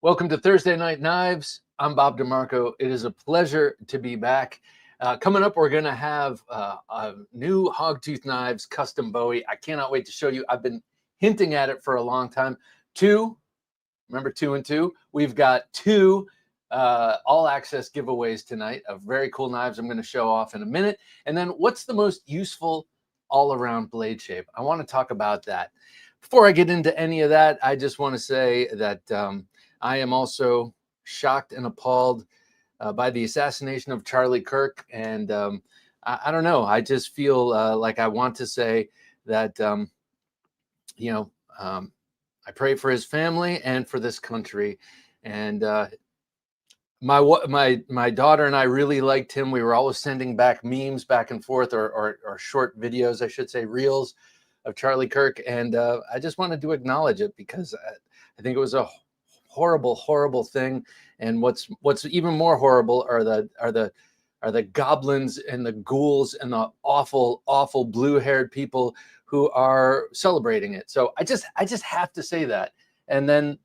Welcome to Thursday Night Knives. I'm Bob DeMarco. It is a pleasure to be back. Coming up, we're going to have a new Hogtooth Knives custom Bowie. I cannot wait to show you. I've been hinting at it for a long time. Remember 2 and 2? We've got two all-access giveaways tonight of very cool knives I'm going to show off in a minute. And then what's the most useful all-around blade shape? I want to talk about that. Before I get into any of that, I just want to say that I am also shocked and appalled by the assassination of Charlie Kirk. And I don't know. I just feel like I want to say that, I pray for his family and for this country. And my daughter and I really liked him. We were always sending back memes back and forth, or short videos, I should say, reels of Charlie Kirk. And I just wanted to acknowledge it because I think it was a horrible thing. And what's even more horrible are the goblins and the ghouls and the awful blue-haired people who are celebrating it. So I just have to say that. And then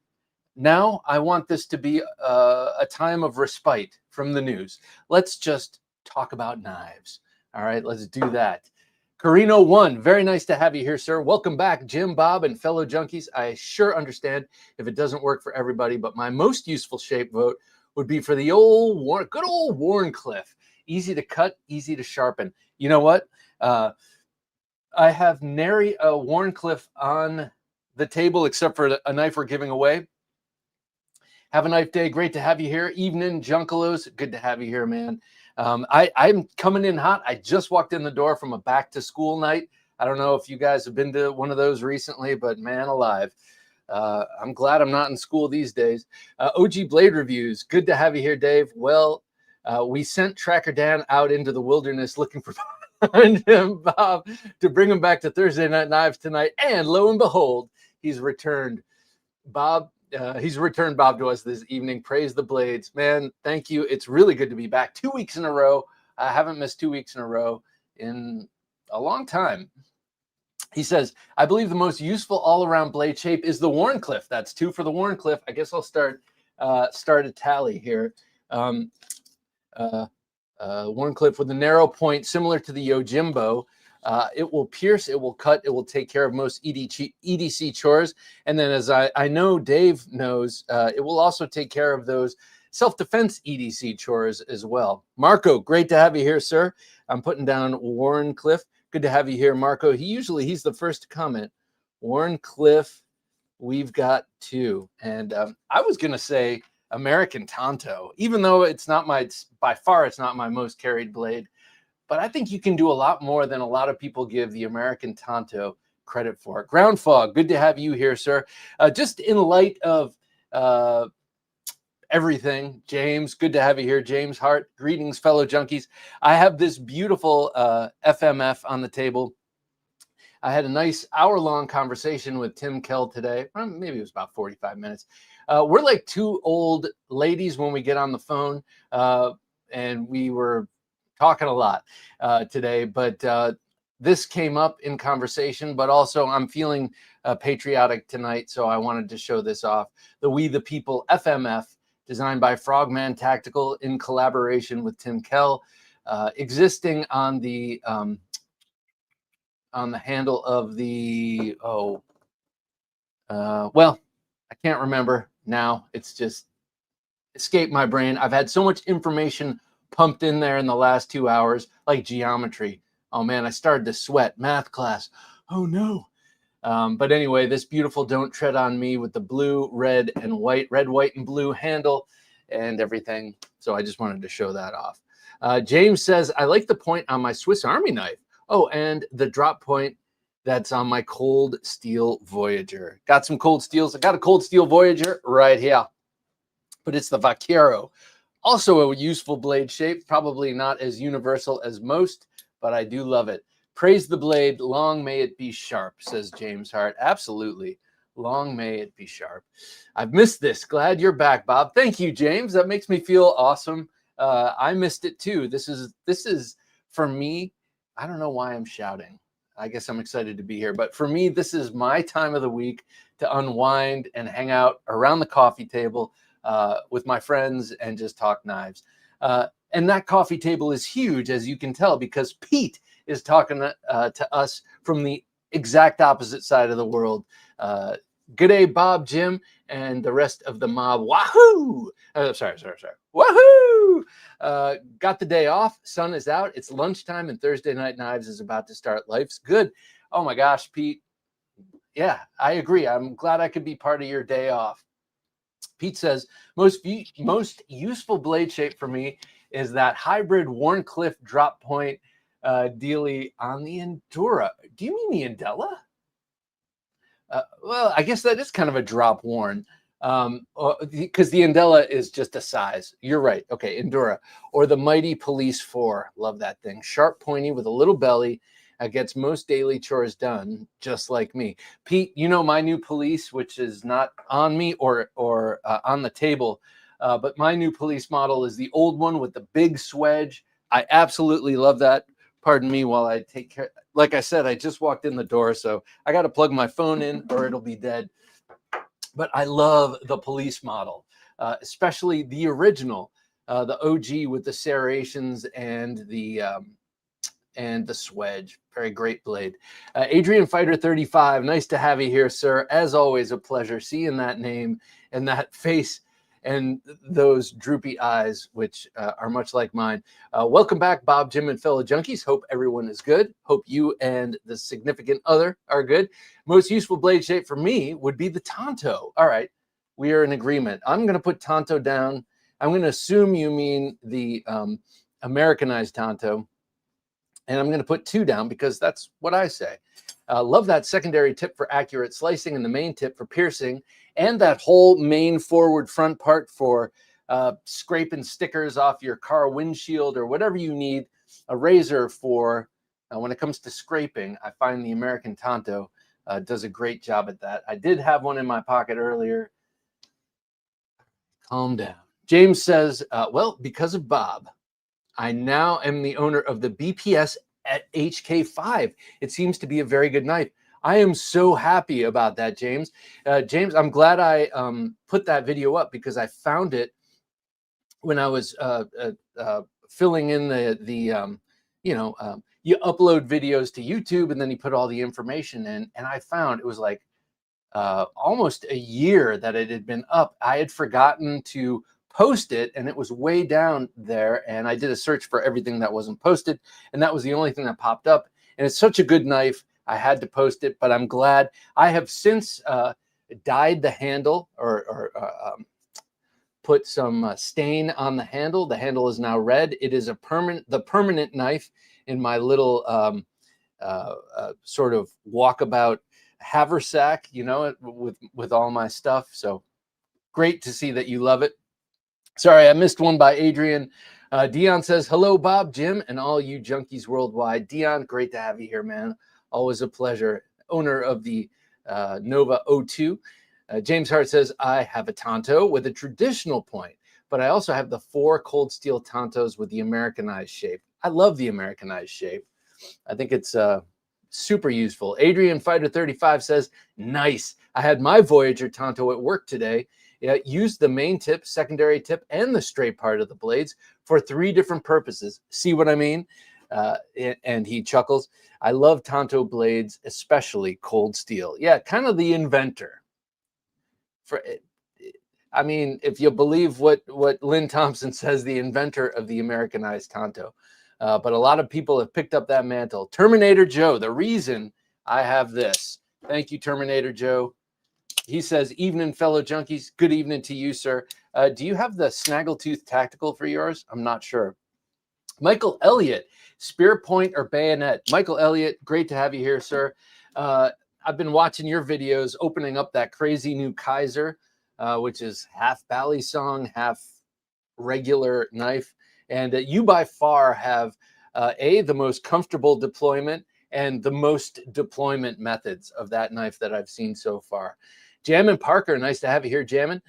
now I want this to be a time of respite from the news. Let's just talk about knives. All right, let's do that. Carino 1, very nice to have you here, sir. Welcome back, Jim, Bob, and fellow junkies. I sure understand if it doesn't work for everybody, but my most useful shape vote would be for the good old Wharncliffe. Easy to cut, easy to sharpen. You know what? I have nary a Wharncliffe on the table except for a knife we're giving away. Have a knife day. Great to have you here. Evening, Junkalos. Good to have you here, man. I'm coming in hot. I just walked in the door from a back to school night. I don't know if you guys have been to one of those recently, but man alive. I'm glad I'm not in school these days. OG Blade Reviews. Good to have you here, Dave. Well, we sent Tracker Dan out into the wilderness looking for him, Bob, to bring him back to Thursday Night Knives tonight. And lo and behold, he's returned. Bob to us this evening. Praise the blades, man. Thank you. It's really good to be back 2 weeks in a row. I haven't missed 2 weeks in a row in a long time. He says, I believe the most useful all-around blade shape is the Wharncliffe. That's 2 for the Wharncliffe. I guess I'll start a tally here. Wharncliffe with a narrow point similar to the Yojimbo. It will pierce, it will cut, it will take care of most EDC chores. And then, as I know Dave knows, it will also take care of those self-defense EDC chores as well. Marco, great to have you here, sir. I'm putting down Wharncliffe. Good to have you here, Marco. He's the first to comment. Wharncliffe, we've got 2. And I was going to say American Tonto, even though by far it's not my most carried blade. But I think you can do a lot more than a lot of people give the American Tonto credit for. Ground Fog, good to have you here, sir. Just in light of everything, James, good to have you here. James Hart, greetings, fellow junkies. I have this beautiful FMF on the table. I had a nice hour-long conversation with Tim Kell today. Maybe it was about 45 minutes. We're like 2 old ladies when we get on the phone, and we were talking a lot today, but this came up in conversation, but also I'm feeling patriotic tonight, so I wanted to show this off. The We the People FMF, designed by Frogman Tactical in collaboration with Tim Kell, existing on the handle of the, well, I can't remember now. It's just escaped my brain. I've had so much information pumped in there in the last 2 hours, like geometry. Oh man, I started to sweat. Math class. Oh no. But anyway, this beautiful Don't Tread on Me with the blue, red, and white, red, white, and blue handle and everything. So I just wanted to show that off. James says, I like the point on my Swiss Army knife. Oh, and the drop point that's on my Cold Steel Voyager. Got some Cold Steels. I got a Cold Steel Voyager right here, but it's the Vaquero. Also a useful blade shape, probably not as universal as most, but I do love it. Praise the blade, long may it be sharp, says James Hart. Absolutely, long may it be sharp. I've missed this. Glad you're back, Bob. Thank you, James. That makes me feel awesome. I missed it too. This is for me. I don't know why I'm shouting. I guess I'm excited to be here, but for me, this is my time of the week to unwind and hang out around the coffee table with my friends and just talk knives. And that coffee table is huge, as you can tell, because Pete is talking to us from the exact opposite side of the world. Good day, Bob, Jim, and the rest of the mob. Wahoo! Sorry. Wahoo! Got the day off. Sun is out. It's lunchtime, and Thursday Night Knives is about to start. Life's good. Oh my gosh, Pete. Yeah, I agree. I'm glad I could be part of your day off. Pete says, most useful blade shape for me is that hybrid Warncliffe drop point dealie on the Endura. Do you mean the Indella? Well, I guess that is kind of a drop worn, because the Indella is just a size. You're right. Okay, Endura. Or the Mighty Police 4. Love that thing. Sharp, pointy, with a little belly. Gets most daily chores done, just like me. Pete, you know my new Police, which is not on me or on the table, but my new Police model is the old one with the big swedge. I absolutely love that. Pardon me while I take care. Like I said, I just walked in the door, so I got to plug my phone in or it'll be dead. But I love the Police model, especially the original, the OG with the serrations and the swedge. Very great blade. Adrian Fighter 35, nice to have you here, sir. As always, a pleasure seeing that name and that face and those droopy eyes, which are much like mine. Welcome back, Bob, Jim, and fellow junkies. Hope everyone is good. Hope you and the significant other are good. Most useful blade shape for me would be the Tonto. All right, we are in agreement. I'm going to put Tonto down. I'm going to assume you mean the Americanized Tonto. And I'm going to put 2 down because that's what I say. Love that secondary tip for accurate slicing and the main tip for piercing, and that whole main forward front part for scraping stickers off your car windshield or whatever you need a razor for. When it comes to scraping, I find the American Tonto does a great job at that. I did have one in my pocket earlier. Calm down. James says, well, because of Bob, I now am the owner of the BPS at HK5. It seems to be a very good knife. I am so happy about that, James. James, I'm glad I put that video up because I found it when I was filling in you upload videos to YouTube and then you put all the information in, and I found it was like almost a year that it had been up. I had forgotten to post it, and it was way down there, and I did a search for everything that wasn't posted, and that was the only thing that popped up. And it's such a good knife, I had to post it. But I'm glad. I have since dyed the handle or put some stain on the handle. The handle is now red. It is the permanent knife in my little sort of walkabout haversack, with all my stuff. So great to see that you love it. Sorry, I missed one by Adrian. Dion says, hello, Bob, Jim, and all you junkies worldwide. Dion, great to have you here, man. Always a pleasure. Owner of the Nova 02. James Hart says, I have a Tonto with a traditional point, but I also have the 4 cold steel Tontos with the Americanized shape. I love the Americanized shape. I think it's super useful. Adrian Fighter 35 says, nice. I had my Voyager Tonto at work today. Used the main tip, secondary tip, and the straight part of the blades for 3 different purposes. See what I mean? And he chuckles. I love Tonto blades, especially cold steel. Yeah, kind of the inventor. I mean, if you believe what Lynn Thompson says, the inventor of the Americanized Tonto. But a lot of people have picked up that mantle. Terminator Joe, the reason I have this. Thank you, Terminator Joe. He says, evening, fellow junkies. Good evening to you, sir. Do you have the Snaggletooth Tactical for yours? I'm not sure. Michael Elliott, spear point or bayonet? Michael Elliott, great to have you here, sir. I've been watching your videos opening up that crazy new Kaiser, which is half Balisong, half regular knife. And you by far have, the most comfortable deployment and the most deployment methods of that knife that I've seen so far. Jammin' Parker, nice to have you here, Jammin'.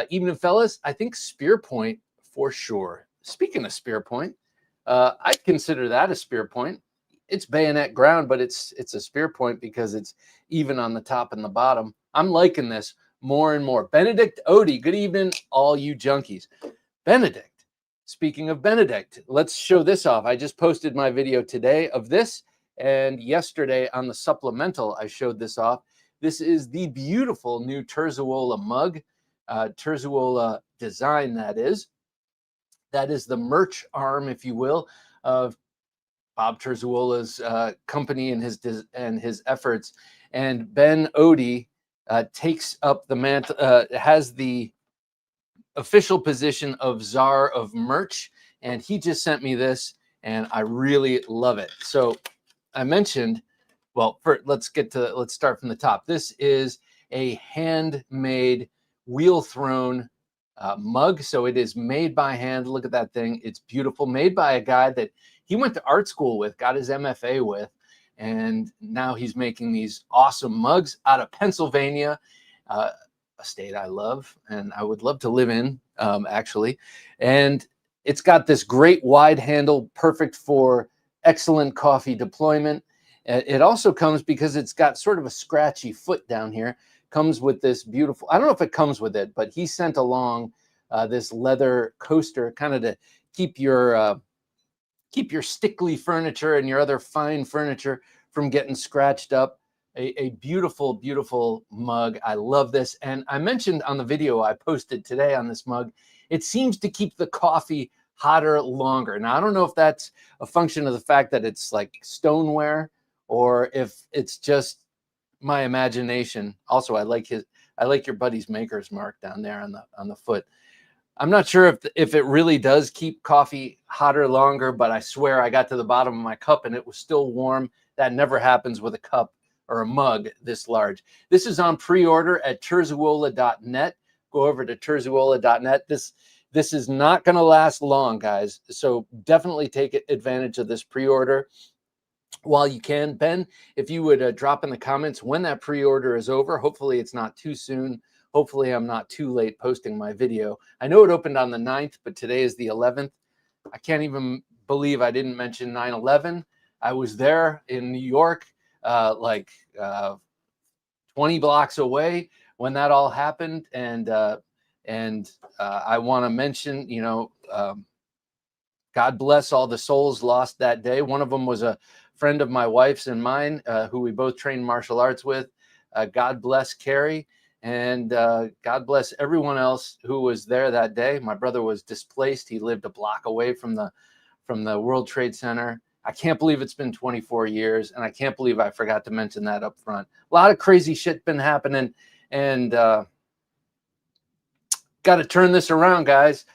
Evening, fellas. I think spear point for sure. Speaking of spear point, I'd consider that a spear point. It's bayonet ground, but it's a spear point because it's even on the top and the bottom. I'm liking this more and more. Benedict Odie, good evening, all you junkies. Benedict, speaking of Benedict, let's show this off. I just posted my video today of this, and yesterday on the supplemental, I showed this off. This is the beautiful new Terzuola mug, Terzuola design, that is. That is the merch arm, if you will, of Bob Terzuola's company and his efforts. And Ben Odie takes up the mantle, has the official position of czar of merch, and he just sent me this, and I really love it. So I mentioned, well, let's start from the top. This is a handmade wheel thrown mug. So it is made by hand. Look at that thing. It's beautiful. Made by a guy that he went to art school with, got his MFA with, and now he's making these awesome mugs out of Pennsylvania, a state I love and I would love to live in, actually. And it's got this great wide handle, perfect for excellent coffee deployment. It also comes, because it's got sort of a scratchy foot down here, comes with this beautiful, I don't know if it comes with it, but he sent along this leather coaster, kind of to keep your stickly furniture and your other fine furniture from getting scratched up. A beautiful, beautiful mug. I love this. And I mentioned on the video I posted today on this mug, it seems to keep the coffee hotter longer. Now, I don't know if that's a function of the fact that it's like stoneware, or if it's just my imagination. Also, I like your buddy's maker's mark down there on the foot. I'm not sure if it really does keep coffee hotter longer, but I swear I got to the bottom of my cup and it was still warm. That never happens with a cup or a mug this large. This is on pre-order at terzuola.net. Go over to terzuola.net. This is not going to last long, guys. So definitely take advantage of this pre-order while you can. Ben, if you would drop in the comments when that pre-order is over. Hopefully it's not too soon. Hopefully I'm not too late posting my video. I know it opened on the 9th, but today is the 11th. I can't even believe I didn't mention 9/11. I was there in New York, 20 blocks away when that all happened. And I want to mention, God bless all the souls lost that day. One of them was a friend of my wife's and mine, who we both trained martial arts with. God bless Carrie, and God bless everyone else who was there that day. My brother was displaced. He lived a block away from the World Trade Center. I can't believe it's been 24 years, and I can't believe I forgot to mention that up front. A lot of crazy shit been happening, and got to turn this around, guys.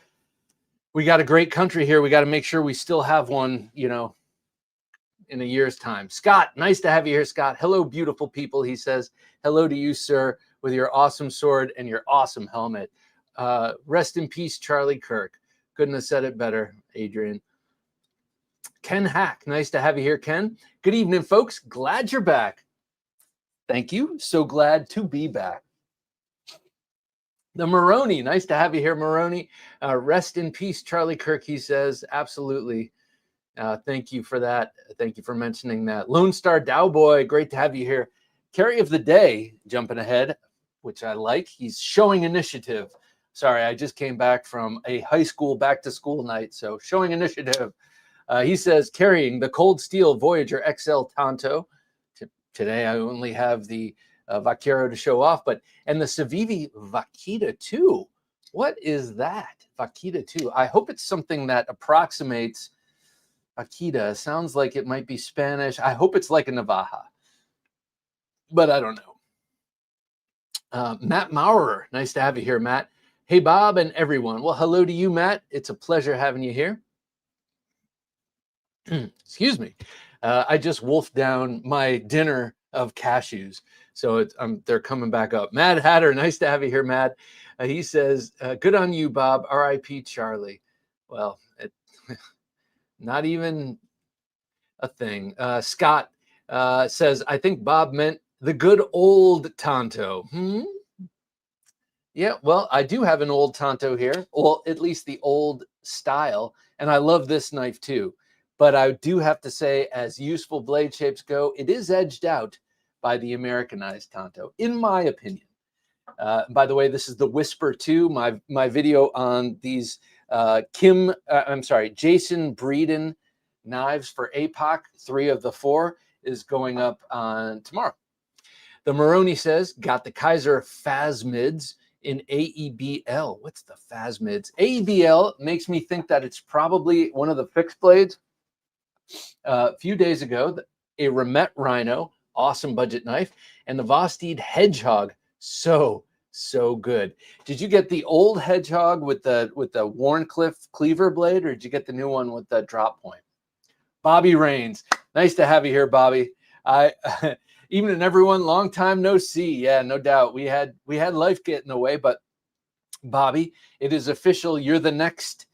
We got a great country here. We got to make sure we still have one, in a year's time. Scott, nice to have you here, Scott. Hello, beautiful people, he says. Hello to you, sir, with your awesome sword and your awesome helmet. Rest in peace, Charlie Kirk. Couldn't have said it better, Adrian. Ken Hack, nice to have you here, Ken. Good evening, folks. Glad you're back. Thank you. So glad to be back. The Maroney, nice to have you here, Maroney. Rest in peace, Charlie Kirk, he says. Absolutely. Thank you for that. Thank you for mentioning that. Lone Star Dowboy, great to have you here. Carry of the day, jumping ahead, which I like. He's showing initiative. Sorry, I just came back from a high school back to school night, so showing initiative. He says, carrying the Cold Steel Voyager XL Tanto. Today I only have the Vaquero to show off, and the Civivi Vaquita 2. What is that? Vaquita 2. I hope it's something that approximates Vaquita. Sounds like it might be Spanish. I hope it's like a Navaja, but I don't know. Matt Maurer, nice to have you here, Matt. Hey, Bob and everyone. Well, hello to you, Matt. It's a pleasure having you here. Excuse me. I just wolfed down my dinner of cashews, so they're coming back up. Mad Hatter, nice to have you here, Matt. He says, good on you, Bob. R.I.P. Charlie. Well, not even a thing. Scott says, I think Bob meant the good old Tanto. Yeah, well, I do have an old Tanto here. Well, at least the old style. And I love this knife too. But I do have to say, as useful blade shapes go, it is edged out by the Americanized Tanto, in my opinion. By the way, this is the Whisper 2, my video on these Jason Breeden knives for APOC. 3 of the 4 is going up on tomorrow. The Maroni says, got the Kaiser Phasmids in AEBL. What's the Phasmids? AEBL makes me think that it's probably one of the fixed blades. A few days ago, a Remet Rhino, awesome budget knife, and the Vosteed Hedgehog, so good. Did you get the old Hedgehog with the Warncliffe cleaver blade, or did you get the new one with the drop point? Bobby Rains, nice to have you here, Bobby. Even and everyone, long time no see. Yeah, no doubt. We had life get in the way, but Bobby, it is official. You're the next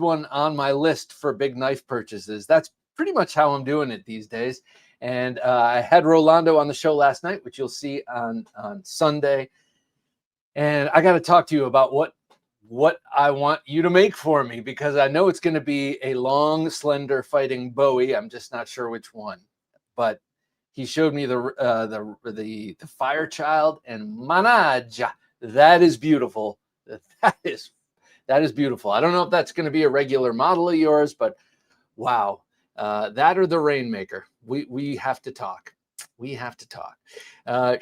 one on my list for big knife purchases. That's pretty much how I'm doing it these days. And I had Rolando on the show last night, which you'll see on Sunday. And I got to talk to you about what I want you to make for me, because I know it's going to be a long, slender fighting Bowie. I'm just not sure which one. But he showed me the Firechild and Manaja. That is beautiful. That is beautiful. I don't know if that's going to be a regular model of yours, but wow. That or the Rainmaker. We have to talk. We have to talk.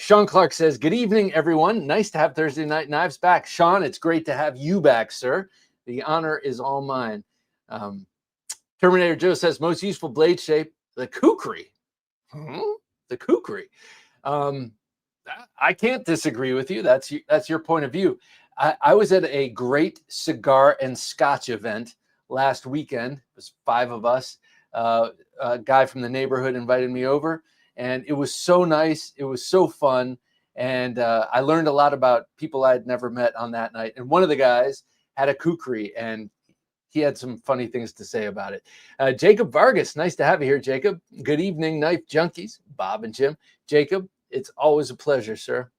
Sean Clark says, good evening, everyone. Nice to have Thursday Night Knives back. Sean, it's great to have you back, sir. The honor is all mine. Terminator Joe says, most useful blade shape, the Kukri. The Kukri. I can't disagree with you. That's your point of view. I was at a great cigar and scotch event last weekend. It was 5 of us. A guy from the neighborhood invited me over, and it was so nice. It was so fun. And I learned a lot about people I had never met on that night. And one of the guys had a Kukri, and he had some funny things to say about it. Jacob Vargas, nice to have you here, Jacob. Good evening, Knife Junkies, Bob and Jim. Jacob, it's always a pleasure, sir.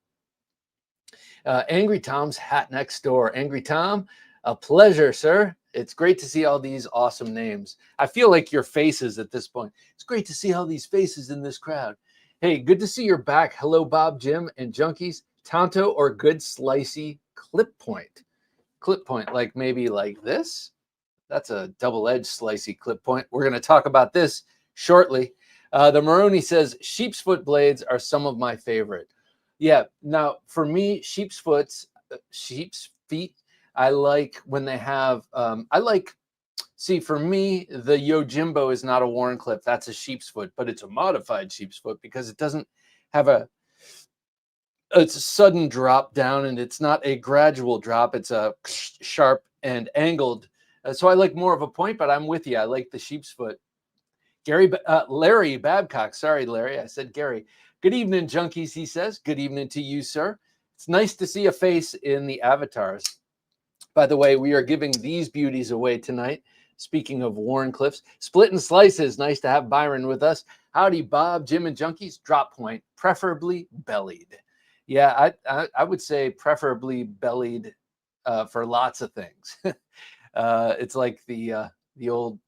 Angry Tom's Hat Next Door. Angry Tom, a pleasure, sir. It's great to see all these awesome names. I feel like your faces at this point. It's great to see all these faces in this crowd. Hey, good to see you're back. Hello, Bob, Jim, and Junkies. Tonto or good slicey clip point? Clip point, like maybe like this? That's a double-edged slicey clip point. We're going to talk about this shortly. The Maroni says, sheep's foot blades are some of my favorite. Yeah, now for me, sheep's feet, I like when they have, for me, the Yojimbo is not a Warncliffe. That's a sheep's foot, but it's a modified sheep's foot because it doesn't have it's a sudden drop down, and it's not a gradual drop. It's a sharp and angled. So I like more of a point, but I'm with you. I like the sheep's foot. Larry Babcock. Sorry, Larry. I said Gary. Good evening, Junkies, he says. Good evening to you, sir. It's nice to see a face in the avatars. By the way, we are giving these beauties away tonight. Speaking of Warncliffes, Split and Slices. Nice to have Byron with us. Howdy, Bob, Jim, and Junkies. Drop point, preferably bellied. Yeah, I would say preferably bellied for lots of things. It's like the old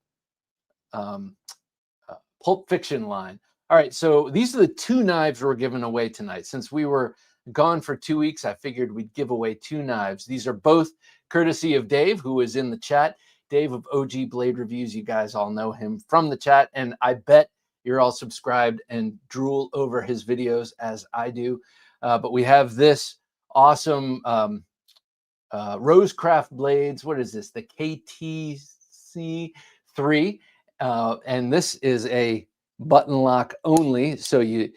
Pulp Fiction line. All right, so these are the 2 knives we're giving away tonight. Since we were gone for 2 weeks, I figured we'd give away 2 knives. These are both courtesy of Dave, who is in the chat. Dave of OG Blade Reviews. You guys all know him from the chat, and I bet you're all subscribed and drool over his videos as I do. But we have this awesome Rosecraft blades. What is this? The KTC3. And this is a button lock only. So you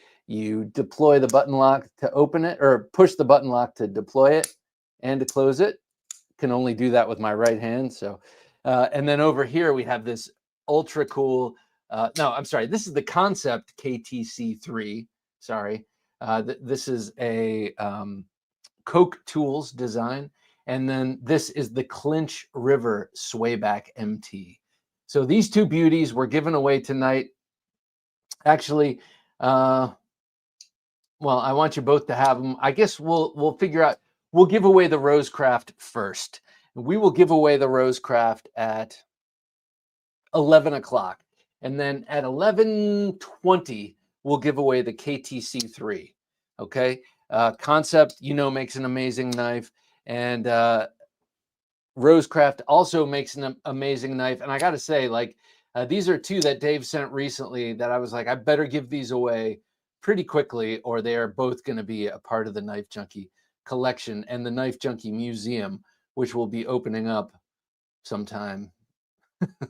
deploy the button lock to open it, or push the button lock to deploy it and to close it. Can only do that with my right hand. So, and then over here we have this ultra cool. No, I'm sorry. This is the Concept KTC3. Sorry. This is a Coke Tools design. And then this is the Clinch River Swayback MT. So these 2 beauties were given away tonight. Actually, well, I want you both to have them. I guess we'll figure out. We'll give away the Rosecraft first. We will give away the Rosecraft at 11 o'clock. And then at 11:20, we'll give away the KTC3. Okay? Concept, makes an amazing knife, and Rosecraft also makes an amazing knife. And I got to say, like, these are two that Dave sent recently that I was like, I better give these away pretty quickly, or they are both going to be a part of the Knife Junkie collection and the Knife Junkie Museum, which will be opening up sometime.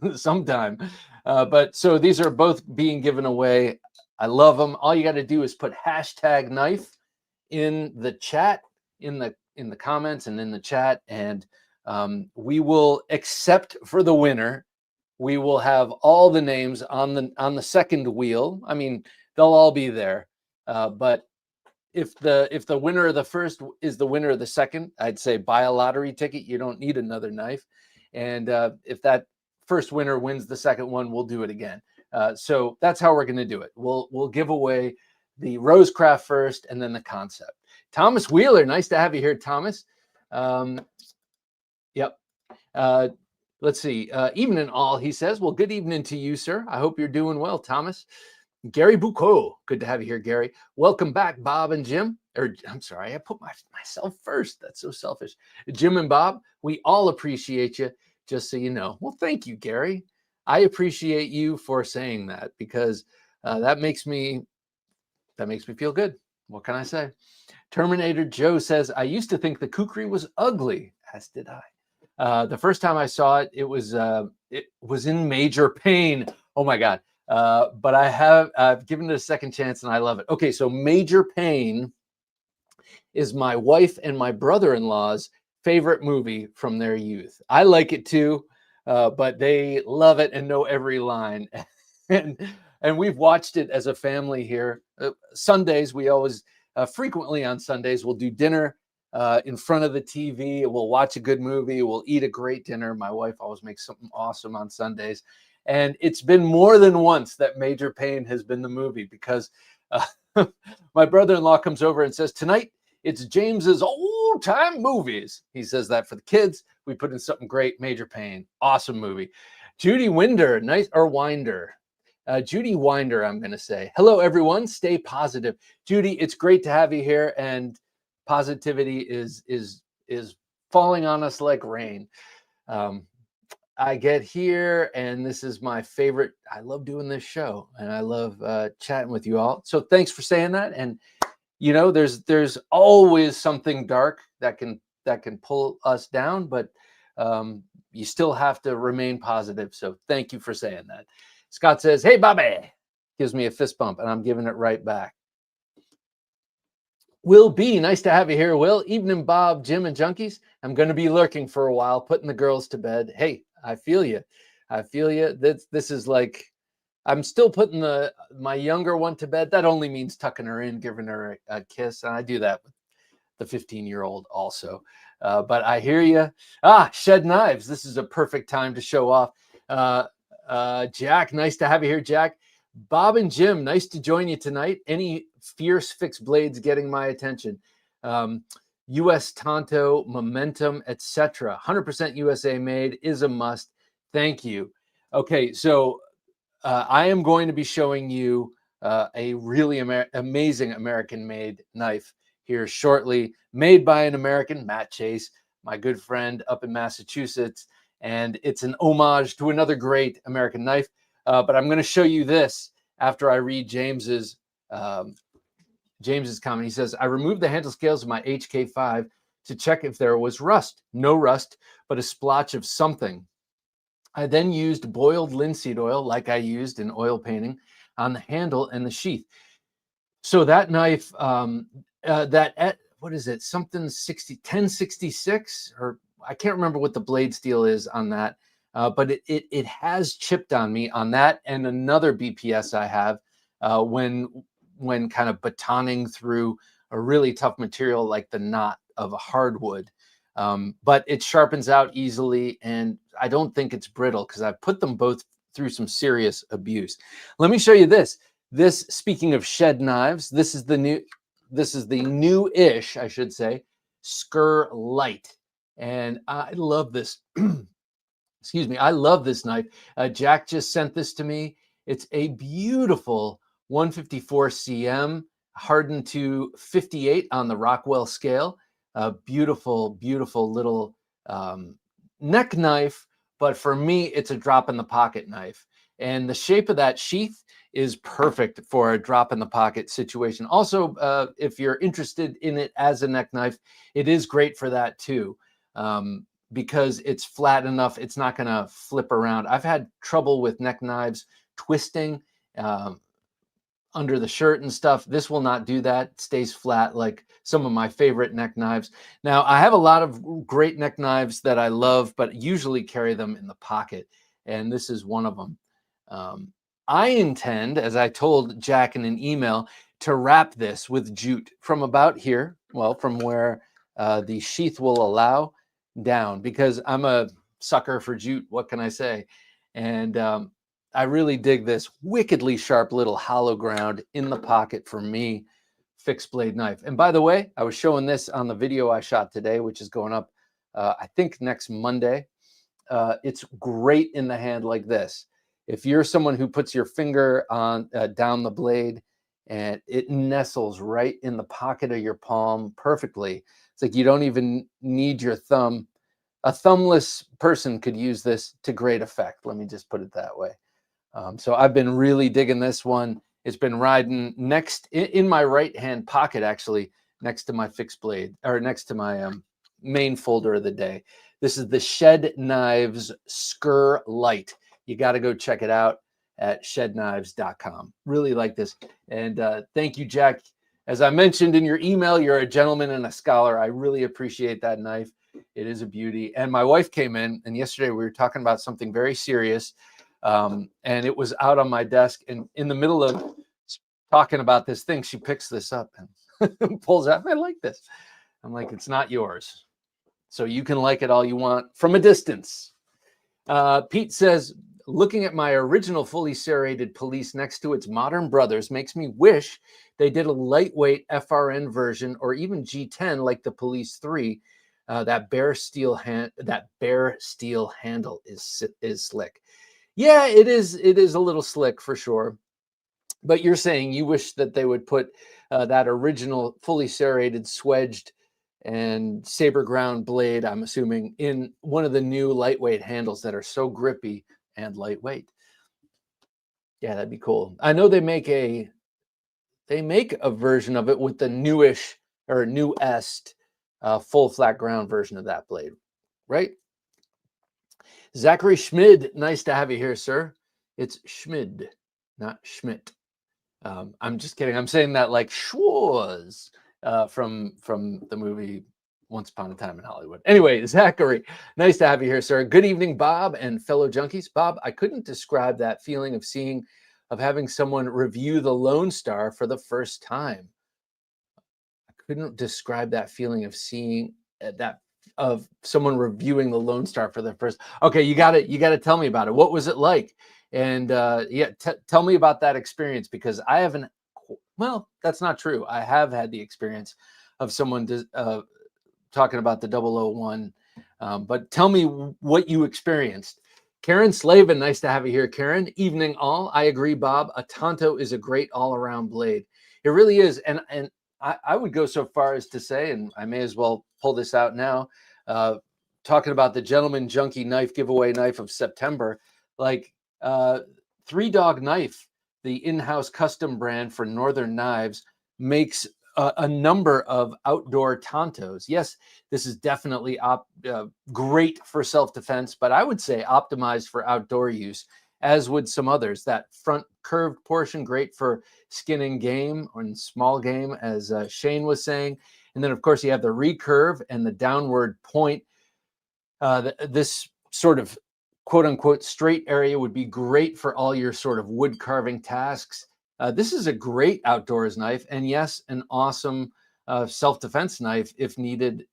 But so these are both being given away. I love them. All you got to do is put #knife in the chat, in the comments and in the chat, and we will accept for the winner. We will have all the names on the second wheel. I mean, they'll all be there, but if the winner of the first is the winner of the second, I'd say buy a lottery ticket. You don't need another knife. And if that first winner wins the second one, we'll do it again. So that's how we're going to do it. We'll give away the Rosecraft first, and then the Concept. Thomas Wheeler, nice to have you here, Thomas. Yep. Let's see. Evening all, he says. Well, good evening to you, sir. I hope you're doing well, Thomas. Gary Bucco, good to have you here, Gary. Welcome back, Bob and Jim. Or I'm sorry, I put myself first. That's so selfish. Jim and Bob, we all appreciate you, just so you know. Well, thank you, Gary. I appreciate you for saying that, because that makes me feel good. What can I say? Terminator Joe says, I used to think the kukri was ugly, as did I. The first time I saw it, it was in Major Pain. Oh my God. But I've given it a second chance, and I love it. Okay, so Major Pain is my wife and my brother-in-law's favorite movie from their youth. I like it too, but they love it and know every line. and we've watched it as a family here. Sundays, we always, frequently on Sundays, we'll do dinner in front of the TV. We'll watch a good movie. We'll eat a great dinner. My wife always makes something awesome on Sundays. And it's been more than once that Major Pain has been the movie, because my brother-in-law comes over and says, tonight it's James's old-time movies. He says that for the kids. We put in something great. Major Pain, awesome movie. Judy Winder, nice, or Winder. Judy Winder, I'm going to say. Hello, everyone. Stay positive. Judy, it's great to have you here, and positivity is falling on us like rain. I get here, and this is my favorite. I love doing this show, and I love chatting with you all. So thanks for saying that. And there's always something dark that can pull us down, but you still have to remain positive. So thank you for saying that. Scott says, "Hey, Bobby," gives me a fist bump, and I'm giving it right back. Will B, nice to have you here, Will. Evening, Bob, Jim, and Junkies. I'm going to be lurking for a while, putting the girls to bed. Hey, I feel you. I feel you. This is like, I'm still putting my younger one to bed. That only means tucking her in, giving her a kiss. And I do that with the 15-year-old also. But I hear you. Shed Knives. This is a perfect time to show off. Jack, nice to have you here, Jack. Bob and Jim, nice to join you tonight. Any fierce fixed blades getting my attention? US Tonto, Momentum, etc. 100% USA made is a must. Thank you. Okay, so I am going to be showing you a really amazing American-made knife here shortly, made by an American, Matt Chase, my good friend up in Massachusetts, and it's an homage to another great American knife. But I'm going to show you this after I read James's comment. He says, I removed the handle scales of my HK5 to check if there was rust. No rust, but a splotch of something. I then used boiled linseed oil, like I used in oil painting, on the handle and the sheath. So that knife, what is it? Something 1066, or I can't remember what the blade steel is on that. But it has chipped on me on that, and another BPS I have when kind of batoning through a really tough material like the knot of a hardwood. But it sharpens out easily, and I don't think it's brittle because I've put them both through some serious abuse. Let me show you this. This, speaking of shed knives, this is the new-ish, I should say, Skur Light, and I love this. Excuse me, I love this knife. Jack just sent this to me. It's a beautiful 154 cm hardened to 58 on the Rockwell scale. A beautiful, beautiful little neck knife, but for me, it's a drop in the pocket knife. And the shape of that sheath is perfect for a drop in the pocket situation. Also, if you're interested in it as a neck knife, it is great for that too, because it's flat enough, it's not going to flip around. I've had trouble with neck knives twisting under the shirt and stuff. This will not do that. It stays flat like some of my favorite neck knives. Now, I have a lot of great neck knives that I love, but usually carry them in the pocket, and this is one of them. I intend, as I told Jack in an email, to wrap this with jute from about here, well, from where the sheath will allow down, because I'm a sucker for jute. What can I say? And I really dig this wickedly sharp little hollow ground in the pocket for me fixed blade knife. And by the way, I was showing this on the video I shot today, which is going up, I think, next Monday. It's great in the hand like this. If you're someone who puts your finger on down the blade and it nestles right in the pocket of your palm perfectly, it's like you don't even need your thumb. A thumbless person could use this to great effect. Let me just put it that way. So I've been really digging this one. It's been riding next in my right hand pocket, actually, next to my fixed blade, or next to my main folder of the day. This is the Shed Knives Skur Light. You got to go check it out at shedknives.com. Really like this. And thank you, Jack. As I mentioned in your email, you're a gentleman and a scholar. I really appreciate that knife. It is a beauty. And my wife came in, and yesterday we were talking about something very serious. And it was out on my desk. And in the middle of talking about this thing, she picks this up and pulls out. I like this. I'm like, it's not yours. So you can like it all you want from a distance. Pete says, looking at my original fully serrated police next to its modern brothers makes me wish they did a lightweight FRN version or even G10 like the Police 3. That bare steel handle is slick. Yeah, it is a little slick for sure. But you're saying you wish that they would put that original fully serrated, swedged, and saber ground blade, I'm assuming, in one of the new lightweight handles that are so grippy and lightweight. Yeah, that'd be cool. I know they make a version of it with the newish or newest full flat ground version of that blade, right? Zachary Schmid, nice to have you here, sir. It's Schmid, not Schmidt. I'm just kidding. I'm saying that like Schwarz from the movie Once Upon a Time in Hollywood. Anyway, Zachary, nice to have you here, sir. Good evening, Bob and fellow junkies. Bob, I couldn't describe that feeling of having someone review the Lone Star for the first time. I couldn't describe that feeling of seeing of someone reviewing the Lone Star for the first. Okay, you got to tell me about it. What was it like? And tell me about that experience, because I haven't. Well, that's not true. I have had the experience of someone talking about the 001, but tell me what you experienced. Karen Slavin, nice to have you here, Karen. Evening all. I agree, Bob. A Tonto is a great all-around blade. It really is, and I would go so far as to say, and I may as well pull this out now, talking about the Gentleman Junkie knife giveaway knife of September, like Three Dog Knife, the in-house custom brand for Northern Knives, makes a number of outdoor Tontos. Yes, this is definitely great for self-defense, but I would say optimized for outdoor use, as would some others. That front curved portion, great for skinning game or small game, as Shane was saying. And then, of course, you have the recurve and the downward point. This sort of quote-unquote straight area would be great for all your sort of wood carving tasks. This is a great outdoors knife, and yes, an awesome self-defense knife if needed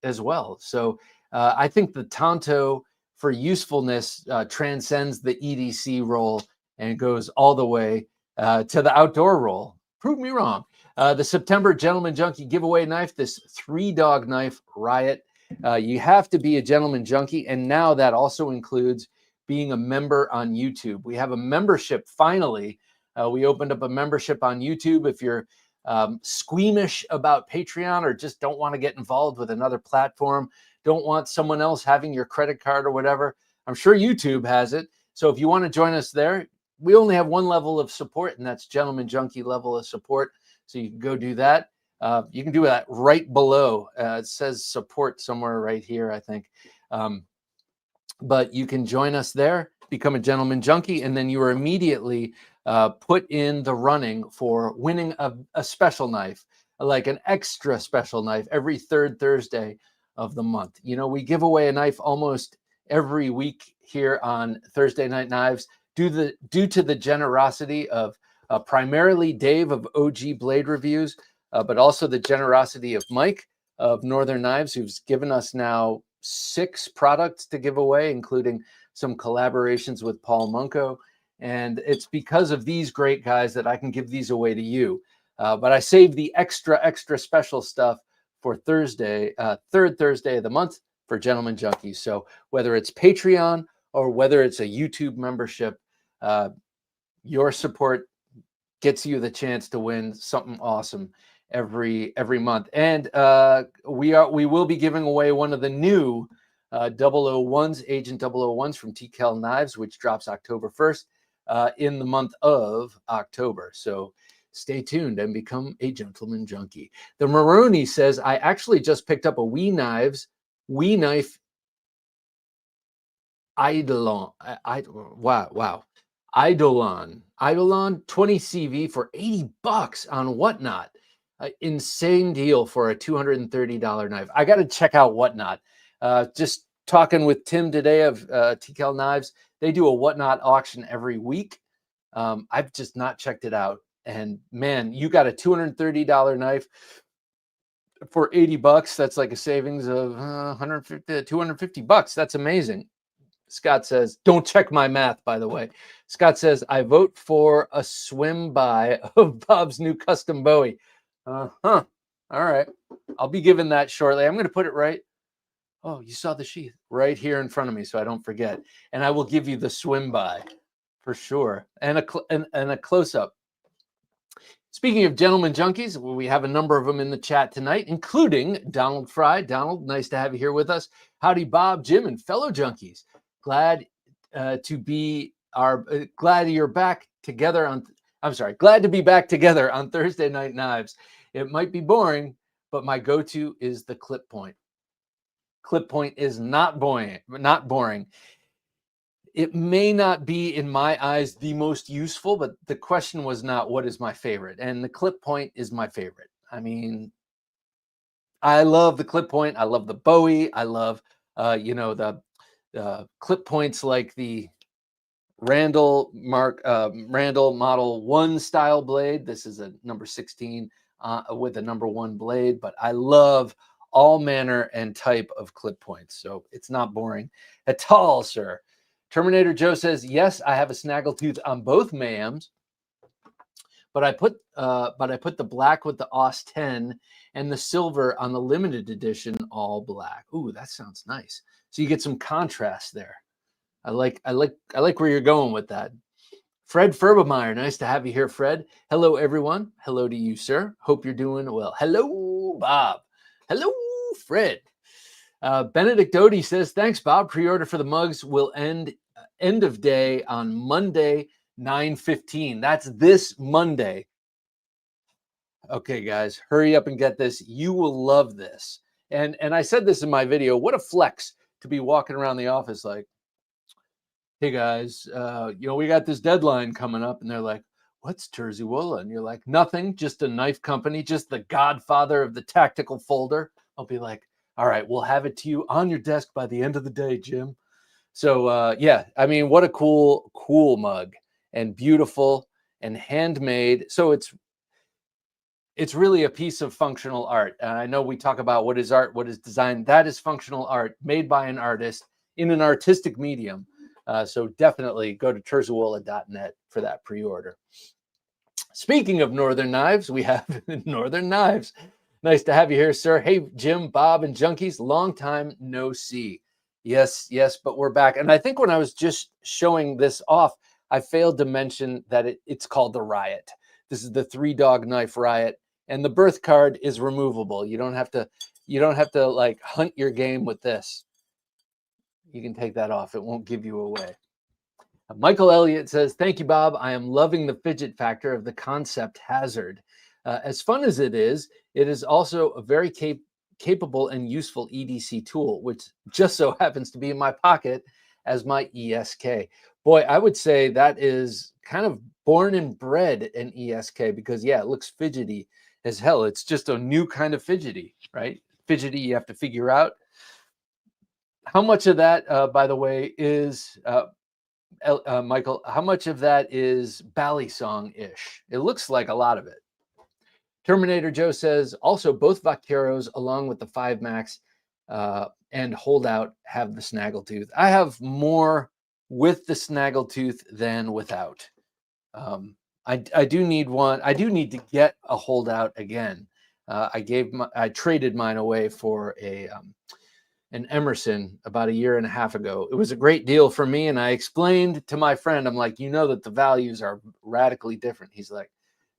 as well. So I think the Tonto for usefulness transcends the EDC role and goes all the way to the outdoor role. Prove me wrong. The September Gentleman Junkie giveaway knife, this Three Dog Knife Riot. You have to be a Gentleman Junkie, and now that also includes being a member on YouTube. We have a membership finally. We opened up a membership on YouTube. If you're squeamish about Patreon or just don't want to get involved with another platform, don't want someone else having your credit card or whatever, I'm sure YouTube has it. So if you want to join us there, we only have one level of support, and that's Gentleman Junkie level of support. So you can go do that. You can do that right below. It says support somewhere right here, I think. But you can join us there, become a Gentleman Junkie, and then you are immediately put in the running for winning a special knife, like an extra special knife every third Thursday of the month. You know, we give away a knife almost every week here on Thursday Night Knives due to the generosity of primarily Dave of OG Blade Reviews, but also the generosity of Mike of Northern Knives, who's given us now 6 products to give away, including some collaborations with Paul Munko. And it's because of these great guys that I can give these away to you. But I save the extra special stuff for Thursday, third Thursday of the month for Gentleman Junkies. So whether it's Patreon or whether it's a YouTube membership, your support gets you the chance to win something awesome every month. And we will be giving away one of the new 001s, Agent 001s from TKL Knives, which drops October 1st in the month of October. So stay tuned and become a Gentleman Junkie. The Maroni says, I actually just picked up a WE Knife Eidolon. Wow. Eidolon 20 CV for $80 on Whatnot. Insane deal for a $230 knife. I got to check out Whatnot. Just talking with Tim today of TKL Knives. They do a Whatnot auction every week. I've just not checked it out. And man, you got a $230 knife for $80. That's like a savings of 150 to $250. That's amazing. Scott says, don't check my math, by the way. Scott says, I vote for a swim by of Bob's new custom Bowie. All right. I'll be giving that shortly. I'm going to put it right. Oh, you saw the sheath right here in front of me, so I don't forget. And I will give you the swim by for sure. And a close-up. Speaking of Gentleman Junkies, we have a number of them in the chat tonight, including Donald Fry. Donald, nice to have you here with us. Howdy, Bob, Jim, and fellow junkies. Glad to be glad you're back together on. I'm sorry, glad to be back together on Thursday Night Knives. It might be boring, but my go-to is the clip point. Clip point is not boring. It may not be, in my eyes, the most useful, but the question was not what is my favorite, and the clip point is my favorite. I mean, I love the clip point. I love the Bowie. I love, the clip points like the Randall Model 1 style blade. This is a number 16 with a number 1 blade, but I love all manner and type of clip points. So it's not boring at all, sir. Terminator Joe says, yes, I have a snaggletooth on both Mayhems, but I put the black with the Aus 10 and the silver on the limited edition all black. Ooh, that sounds nice. So you get some contrast there. I like where you're going with that. Fred Ferbemeyer, nice to have you here, Fred. Hello, everyone. Hello to you, sir. Hope you're doing well. Hello, Bob. Hello, Fred. Benedict Doty says, thanks, Bob. Pre-order for the mugs will end of day on Monday, 9/15. That's this Monday. Okay, guys, hurry up and get this. You will love this. And I said this in my video. What a flex to be walking around the office like, hey, guys, we got this deadline coming up. And they're like, what's Terziwoola? And you're like, nothing, just a knife company, just the godfather of the tactical folder. I'll be like, all right, we'll have it to you on your desk by the end of the day, Jim. So, yeah, I mean, what a cool mug, and beautiful and handmade. So it's really a piece of functional art. And I know we talk about what is art, what is design. That is functional art made by an artist in an artistic medium. So definitely go to terziwoola.net for that pre-order. Speaking of Northern Knives, we have Northern Knives. Nice to have you here, sir. Hey, Jim, Bob, and Junkies. Long time no see. Yes, but we're back. And I think when I was just showing this off, I failed to mention that it's called the Riot. This is the 3-dog knife Riot. And the birth card is removable. You don't have to like hunt your game with this. You can take that off. It won't give you away. Michael Elliott says, thank you, Bob. I am loving the fidget factor of the concept hazard. As fun as it is also a very capable and useful EDC tool, which just so happens to be in my pocket as my ESK. Boy, I would say that is kind of born and bred an ESK because, yeah, it looks fidgety as hell. It's just a new kind of fidgety, right? Fidgety, you have to figure out. How much of that, by the way, is... Michael, how much of that is Bally Song-ish? It looks like a lot of it. Terminator Joe says, also both Vaqueros along with the 5 Max and Holdout have the snaggletooth. I have more with the snaggletooth than without. I do need one. I do need to get a Holdout again. I traded mine away for an Emerson about a year and a half ago. It was a great deal for me. And I explained to my friend, I'm like, you know that the values are radically different. He's like,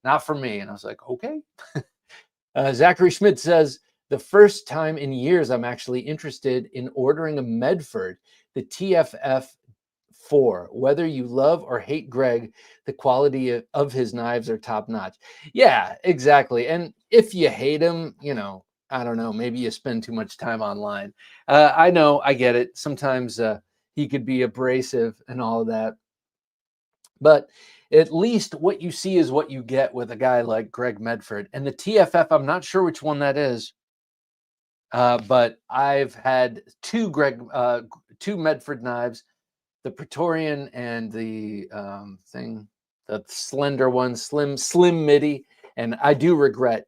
not for me. And I was like, okay. Zachary Schmidt says, the first time in years I'm actually interested in ordering a Medford, the TFF4. Whether you love or hate Greg, the quality of his knives are top notch. Yeah, exactly. And if you hate him, you know, I don't know, maybe you spend too much time online. I know, I get it. Sometimes he could be abrasive and all of that. But at least what you see is what you get with a guy like Greg Medford. And the TFF, I'm not sure which one that is, but I've had two Medford knives, the Praetorian and the the slender one, slim midi. And I do regret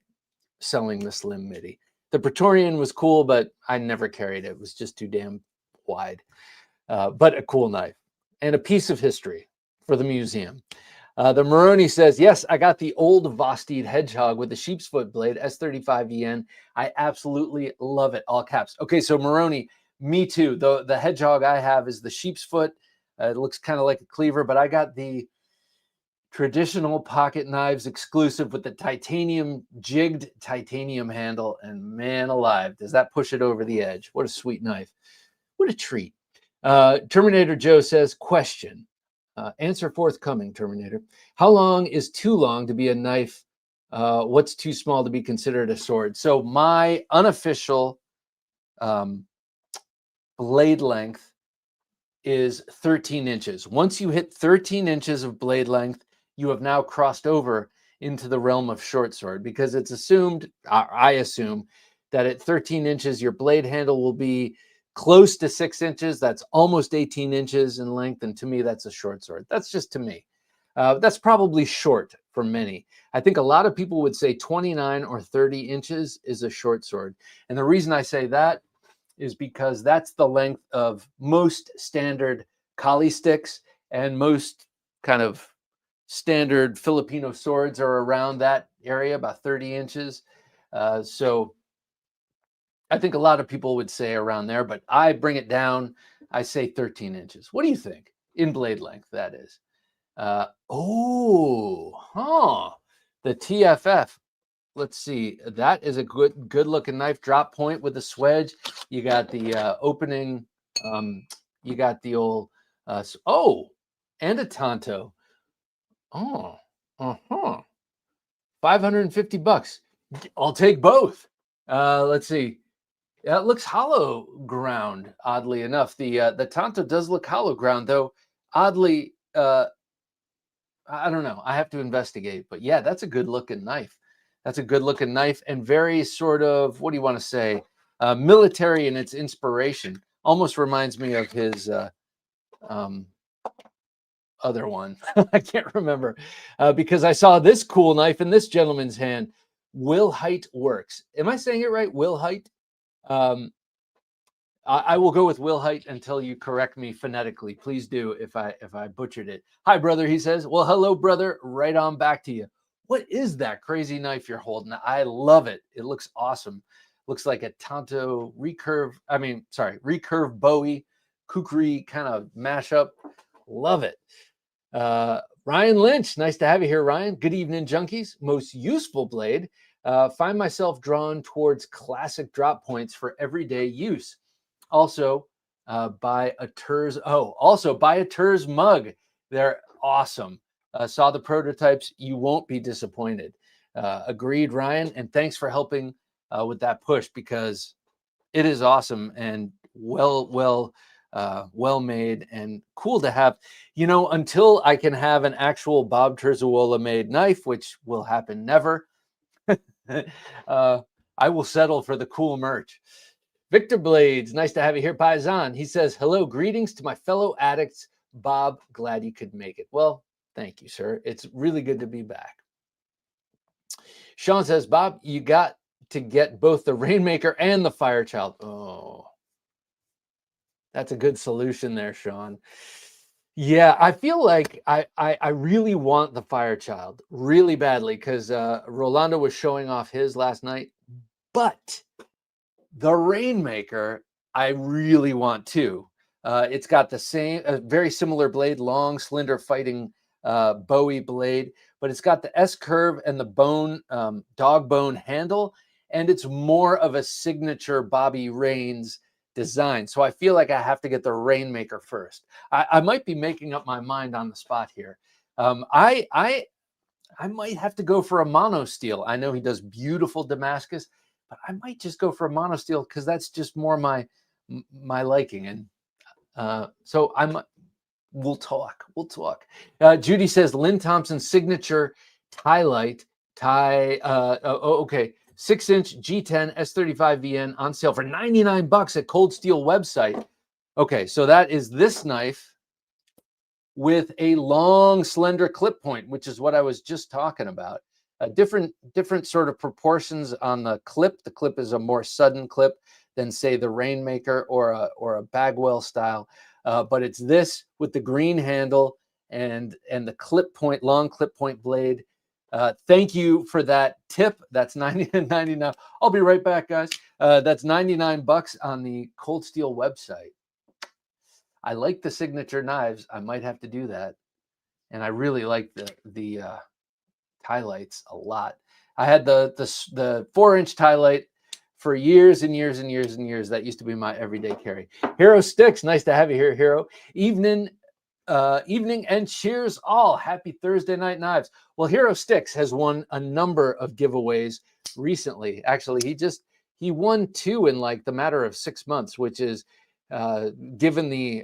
selling the slim midi. The Praetorian was cool, but I never carried it. It was just too damn wide. But a cool knife and a piece of history for the museum. The Moroni says, yes, I got the old Vosteed Hedgehog with the sheep's foot blade, S35EN. I absolutely love it, all caps. Okay, so Moroni, me too. The Hedgehog I have is the sheep's foot. It looks kind of like a cleaver, but I got the traditional pocket knives exclusive with the jigged titanium handle, and man alive, does that push it over the edge. What a sweet knife. What a treat. Terminator Joe says, question. Answer forthcoming, Terminator. How long is too long to be a knife? What's too small to be considered a sword? So my unofficial blade length is 13 inches. Once you hit 13 inches of blade length, you have now crossed over into the realm of short sword, because it's assumed, I assume, that at 13 inches, your blade handle will be close to 6 inches. That's almost 18 inches in length. And to me, that's a short sword. That's just to me. That's probably short for many. I think a lot of people would say 29 or 30 inches is a short sword. And the reason I say that is because that's the length of most standard Kali sticks, and most kind of standard Filipino swords are around that area, about 30 inches. So I think a lot of people would say around there, but I bring it down. I say 13 inches. What do you think? In blade length, that is. The TFF. Let's see. That is a good looking knife. Drop point with a swedge. You got the opening. You got the old. And a Tonto. 550 bucks. I'll take both. Let's see. Yeah, it looks hollow ground, oddly enough. The Tonto does look hollow ground, though. Oddly, I don't know. I have to investigate. But yeah, that's a good looking knife. That's a good looking knife, and very sort of, what do you want to say? Military in its inspiration. Almost reminds me of his other one. I can't remember, because I saw this cool knife in this gentleman's hand. Will Height Works. Am I saying it right? Will Height? I will go with Will Height until you correct me phonetically. Please do if I butchered it. Hi, brother, he says. Well, hello, brother. Right on back to you. What is that crazy knife you're holding? I love it. It looks awesome. Looks like a Tonto recurve Bowie kukri kind of mashup. Love it. Ryan Lynch, nice to have you here, Ryan. Good evening, junkies. Most useful blade. Find myself drawn towards classic drop points for everyday use. Also, buy a TERS mug. They're awesome. Saw the prototypes. You won't be disappointed. Agreed, Ryan. And thanks for helping with that push, because it is awesome and well made and cool to have. Until I can have an actual Bob Terzuola made knife, which will happen never, I will settle for the cool merch. Victor Blades, nice to have you here, Paisan. He says, hello, greetings to my fellow addicts. Bob, glad you could make it. Well, thank you, sir. It's really good to be back. Sean says, Bob, you got to get both the Rainmaker and the Firechild. Oh, that's a good solution there, Sean. Yeah, I feel like I really want the Firechild really badly, because Rolando was showing off his last night. But the Rainmaker, I really want too. It's got the same, very similar blade, long, slender fighting Bowie blade, but it's got the S curve and the bone, dog bone handle, and it's more of a signature Bobby Rains design. So I feel like I have to get the Rainmaker first. I might be making up my mind on the spot here. I might have to go for a mono steel. I know he does beautiful Damascus, but I might just go for a mono steel because that's just more my liking. And so we'll talk. Judy says Lynn Thompson's signature okay. 6-inch G10 S35 VN on sale for $99 at Cold Steel website. Okay, so that is this knife with a long, slender clip point, which is what I was just talking about. Different sort of proportions on the clip. The clip is a more sudden clip than, say, the Rainmaker or a Bagwell style. But it's this with the green handle and the clip point, long clip point blade. Thank you for that tip. That's $99. I'll be right back, guys. That's $99 on the Cold Steel website. I like the signature knives. I might have to do that. And I really like the tie lights a lot. I had the 4-inch tie light for years and years and years and years. That used to be my everyday carry. Hero Sticks, nice to have you here, Hero. Evening and cheers all. Happy Thursday Night Knives. Well, Hero Sticks has won a number of giveaways recently. Actually, he won 2 in like the matter of 6 months, which is given the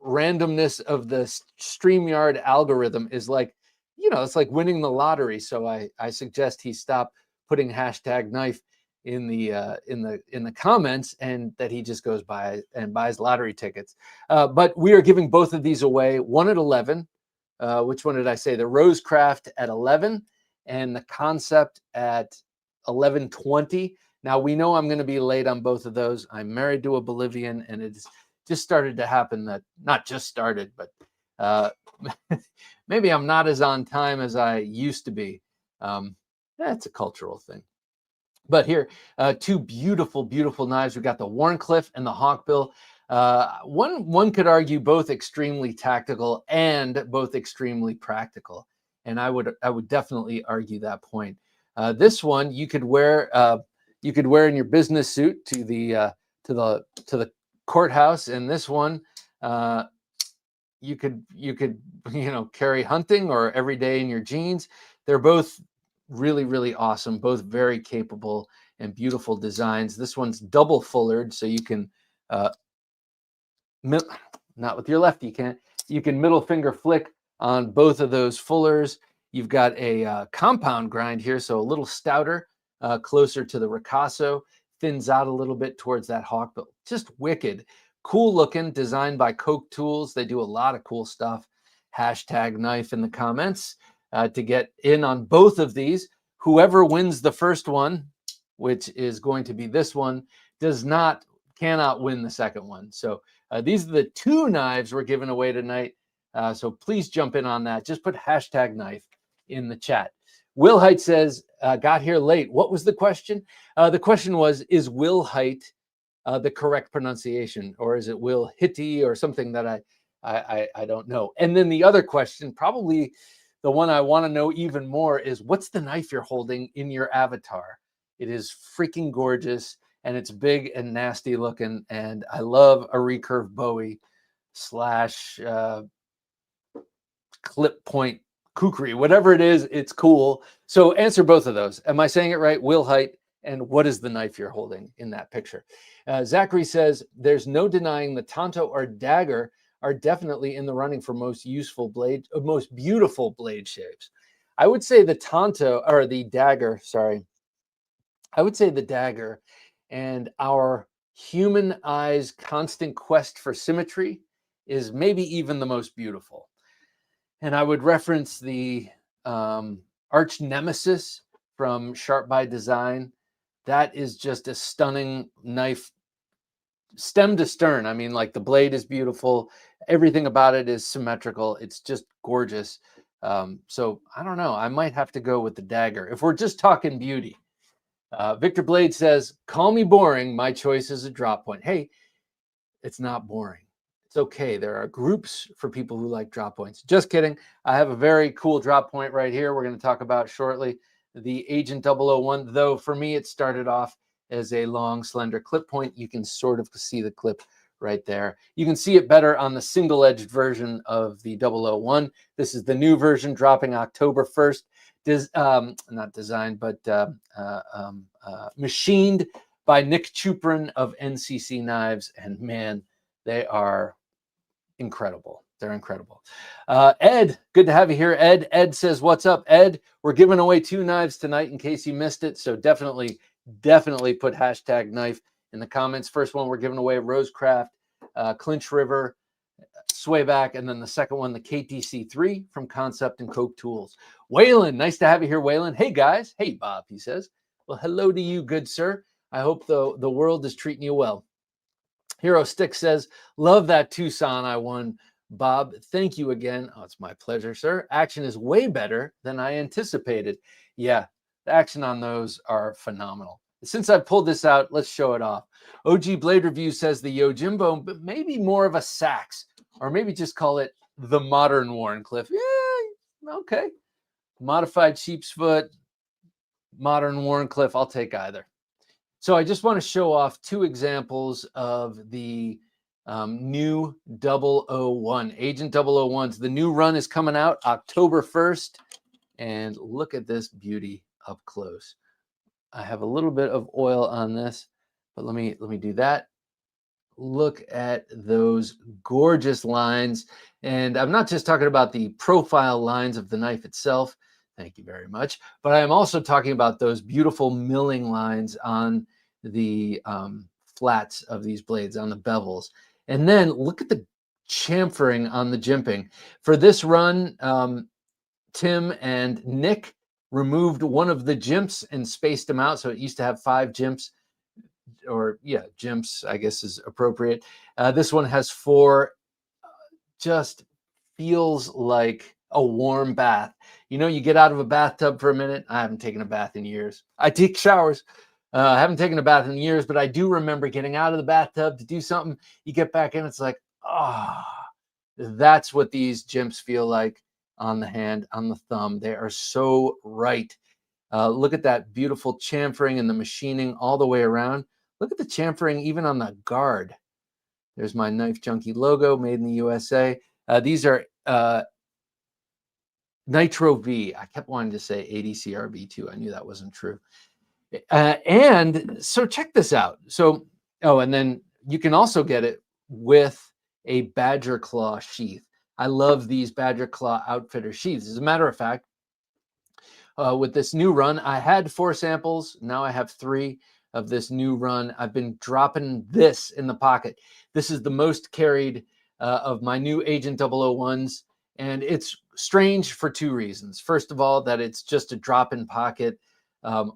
randomness of the StreamYard algorithm is like, it's like winning the lottery. So I suggest he stop putting #knife in the comments, and that he just goes by and buys lottery tickets. But we are giving both of these away. One at 11. Which one did I say? The Rosecraft at 11 and the Concept at 11:20. Now we know I'm going to be late on both of those. I'm married to a Bolivian, and it's just started to happen. That not just started, but maybe I'm not as on time as I used to be. That's a cultural thing. But here, 2 beautiful, beautiful knives. We've got the Wharncliffe and the Hawkbill. One could argue both extremely tactical and both extremely practical, and I would definitely argue that point. This one you could wear in your business suit to the courthouse, and this one you could carry hunting or every day in your jeans. They're both really, really awesome, both very capable and beautiful designs. This one's double fullered, so you can not with your left, you can't. You can middle finger flick on both of those fullers. You've got a compound grind here, so a little stouter, closer to the Ricasso, thins out a little bit towards that Hawkbill. Just wicked. Cool looking, designed by Coke Tools. They do a lot of cool stuff. #knife in the comments to get in on both of these. Whoever wins the first one, which is going to be this one, cannot win the second one. So these are the 2 knives we're giving away tonight. So please jump in on that. Just put #knife in the chat. Will Height says, got here late. What was the question? The question was, is Will Height the correct pronunciation, or is it Will Hitty or something that I don't know? And then the other question, probably the one I want to know even more is, what's the knife you're holding in your avatar? It is freaking gorgeous, and it's big and nasty looking, and I love a recurve Bowie slash clip point kukri, whatever it is, it's cool. So answer both of those. Am I saying it right? Will Height, and what is the knife you're holding in that picture? Zachary says, there's no denying the Tonto or dagger are definitely in the running for most useful blade, most beautiful blade shapes. I would say the Tonto, or the dagger, sorry. I would say the dagger, and our human eye's constant quest for symmetry is maybe even the most beautiful. And I would reference the arch nemesis from Sharp by Design. That is just a stunning knife, stem to stern. I mean, like, the blade is beautiful. Everything about it is symmetrical. It's just gorgeous. So I don't know. I might have to go with the dagger if we're just talking beauty. Victor Blade says, call me boring. My choice is a drop point. Hey, it's not boring. It's okay. There are groups for people who like drop points. Just kidding. I have a very cool drop point right here we're going to talk about shortly. The Agent 001, though for me it started off as a long, slender clip point. You can sort of see the clip right there. You can see it better on the single-edged version of the 001. This is the new version dropping October 1st. Not designed, but machined by Nick Chuprin of NCC Knives. And man, they are incredible. They're incredible. Ed, good to have you here, Ed. Ed says, what's up, Ed? We're giving away 2 knives tonight in case you missed it. So definitely put hashtag knife in the comments. First one we're giving away, Rosecraft, Clinch River, Swayback, and then the second one, the KTC3 from Concept and Coke Tools. Waylon, nice to have you here, Waylon. Hey, guys. Hey, Bob, he says. Well, hello to you, good sir. I hope the world is treating you well. Hero Stick says, love that Tucson I won, Bob. Thank you again. Oh, it's my pleasure, sir. Action is way better than I anticipated. Yeah, the action on those are phenomenal. Since I pulled this out, let's show it off. OG Blade Review says the Yojimbo, but maybe more of a sax, or maybe just call it the modern Wharncliffe. Yeah, okay. Modified sheep's foot, modern Wharncliffe, I'll take either. So I just want to show off 2 examples of the new 001, Agent 001s. The new run is coming out October 1st, and look at this beauty up close. I have a little bit of oil on this, but let me do that. Look at those gorgeous lines. And I'm not just talking about the profile lines of the knife itself. Thank you very much. But I am also talking about those beautiful milling lines on the flats of these blades, on the bevels. And then look at the chamfering on the jimping. For this run, Tim and Nick removed one of the jimps and spaced them out. So it used to have 5 jimps, or yeah, jimps, I guess is appropriate. This one has 4. Just feels like a warm bath. You know, you get out of a bathtub for a minute. I haven't taken a bath in years. I take showers. I haven't taken a bath in years, but I do remember getting out of the bathtub to do something. You get back in, it's like, that's what these jimps feel like on the hand, on the thumb. They are so right. Look at that beautiful chamfering and the machining all the way around. Look at the chamfering even on the guard. There's my Knife Junkie logo, made in the USA. These are Nitro V. I kept wanting to say ADCRV too. I knew that wasn't true. And so check this out. So, and then you can also get it with a Badger Claw sheath. I love these Badger Claw Outfitter sheaths. As a matter of fact, with this new run, I had 4 samples. Now I have 3 of this new run. I've been dropping this in the pocket. This is the most carried of my new Agent 001s. And it's strange for 2 reasons. First of all, that it's just a drop-in pocket,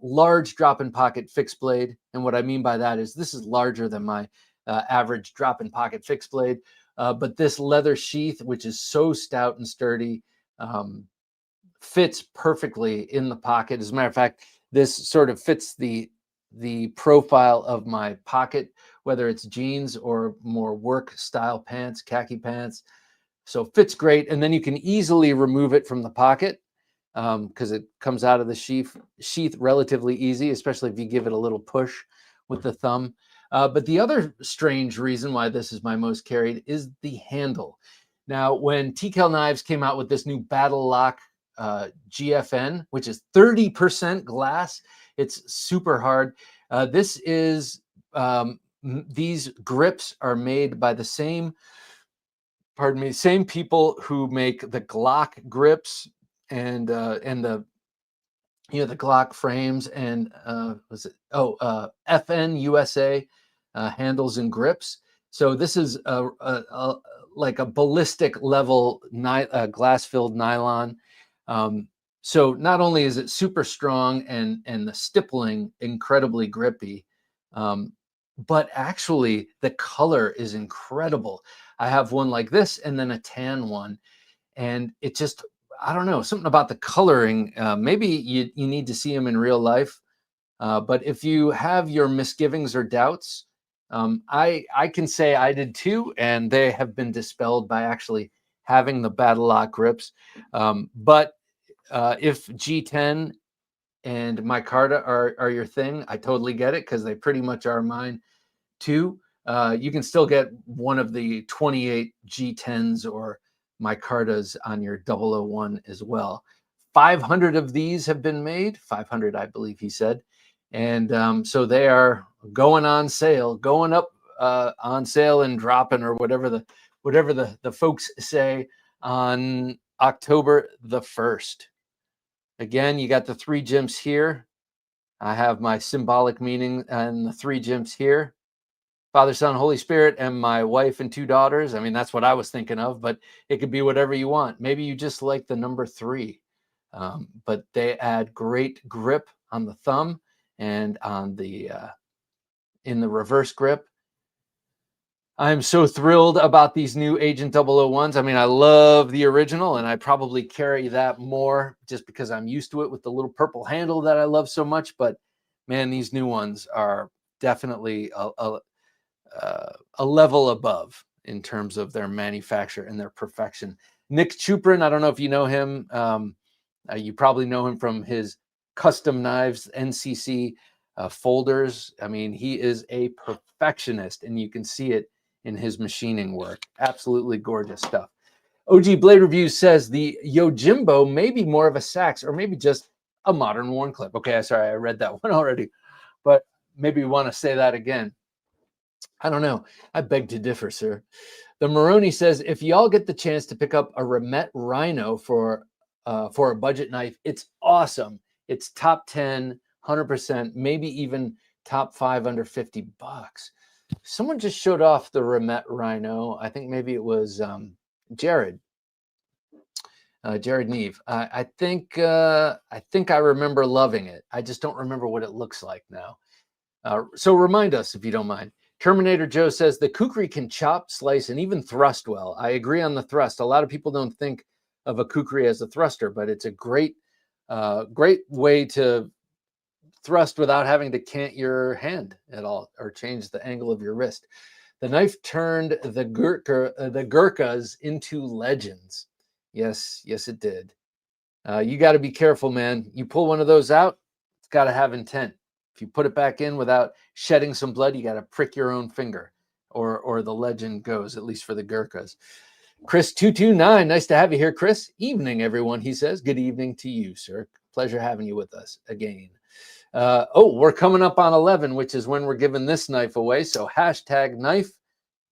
large drop-in pocket fixed blade. And what I mean by that is this is larger than my average drop-in pocket fixed blade. But this leather sheath, which is so stout and sturdy, fits perfectly in the pocket. As a matter of fact, this sort of fits the profile of my pocket, whether it's jeans or more work style pants, khaki pants. So fits great. And then you can easily remove it from the pocket because it comes out of the sheath relatively easy, especially if you give it a little push with the thumb. But the other strange reason why this is my most carried is the handle. Now, when TKL Knives came out with this new Battle Lock GFN, which is 30% glass, it's super hard. This is, these grips are made by the same, same people who make the Glock grips and the the Glock frames and was it FN USA handles and grips. So this is like a ballistic level glass filled nylon. So not only is it super strong and the stippling incredibly grippy, but actually the color is incredible. I have one like this and then a tan one, and it just, I don't know, something about the coloring. Maybe you need to see them in real life. But if you have your misgivings or doubts, I can say I did too, and they have been dispelled by actually having the Battle Lock grips. But if G10 and micarta are your thing, I totally get it because they pretty much are mine too. You can still get one of the 28 G10s or micartas on your 001 as well. 500 of these have been made, 500, I believe he said. And so they are going on sale, going up on sale and dropping, or whatever the folks say, on October the 1st. Again, you got the 3 gems here. I have my symbolic meaning and the 3 gems here. Father, Son, Holy Spirit, and my wife and 2 daughters. I mean, that's what I was thinking of, but it could be whatever you want. Maybe you just like the number 3. But they add great grip on the thumb and on the in the reverse grip. I'm so thrilled about these new Agent 001s. I mean, I love the original, and I probably carry that more just because I'm used to it with the little purple handle that I love so much. But man, these new ones are definitely a level above in terms of their manufacture and their perfection. Nick Chuprin, I don't know if you know him. You probably know him from his custom knives, NCC folders. I mean, he is a perfectionist, and you can see it in his machining work. Absolutely gorgeous stuff. OG Blade Reviews says the Yojimbo may be more of a sax, or maybe just a modern worn clip. Okay, sorry, I read that one already, but maybe you want to say that again. I don't know. I beg to differ, sir. The Maroni says, if y'all get the chance to pick up a Remet Rhino for a budget knife, it's awesome. It's top 10, 100%, maybe even top 5 under $50. Someone just showed off the Remet Rhino. I think maybe it was Jared Neve. I think I remember loving it. I just don't remember what it looks like now. So remind us if you don't mind. Terminator Joe says the kukri can chop, slice, and even thrust well. I agree on the thrust. A lot of people don't think of a kukri as a thruster, but it's a great way to thrust without having to cant your hand at all or change the angle of your wrist. The knife turned the Gurkhas into legends. Yes, it did. You got to be careful, man. You pull one of those out, it's got to have intent. If you put it back in without shedding some blood, you got to prick your own finger, or the legend goes, at least for the Gurkhas. Chris 229, nice to have you here, Chris. Evening, everyone, he says. Good evening to you, sir. Pleasure having you with us again. We're coming up on 11, which is when we're giving this knife away. So #knife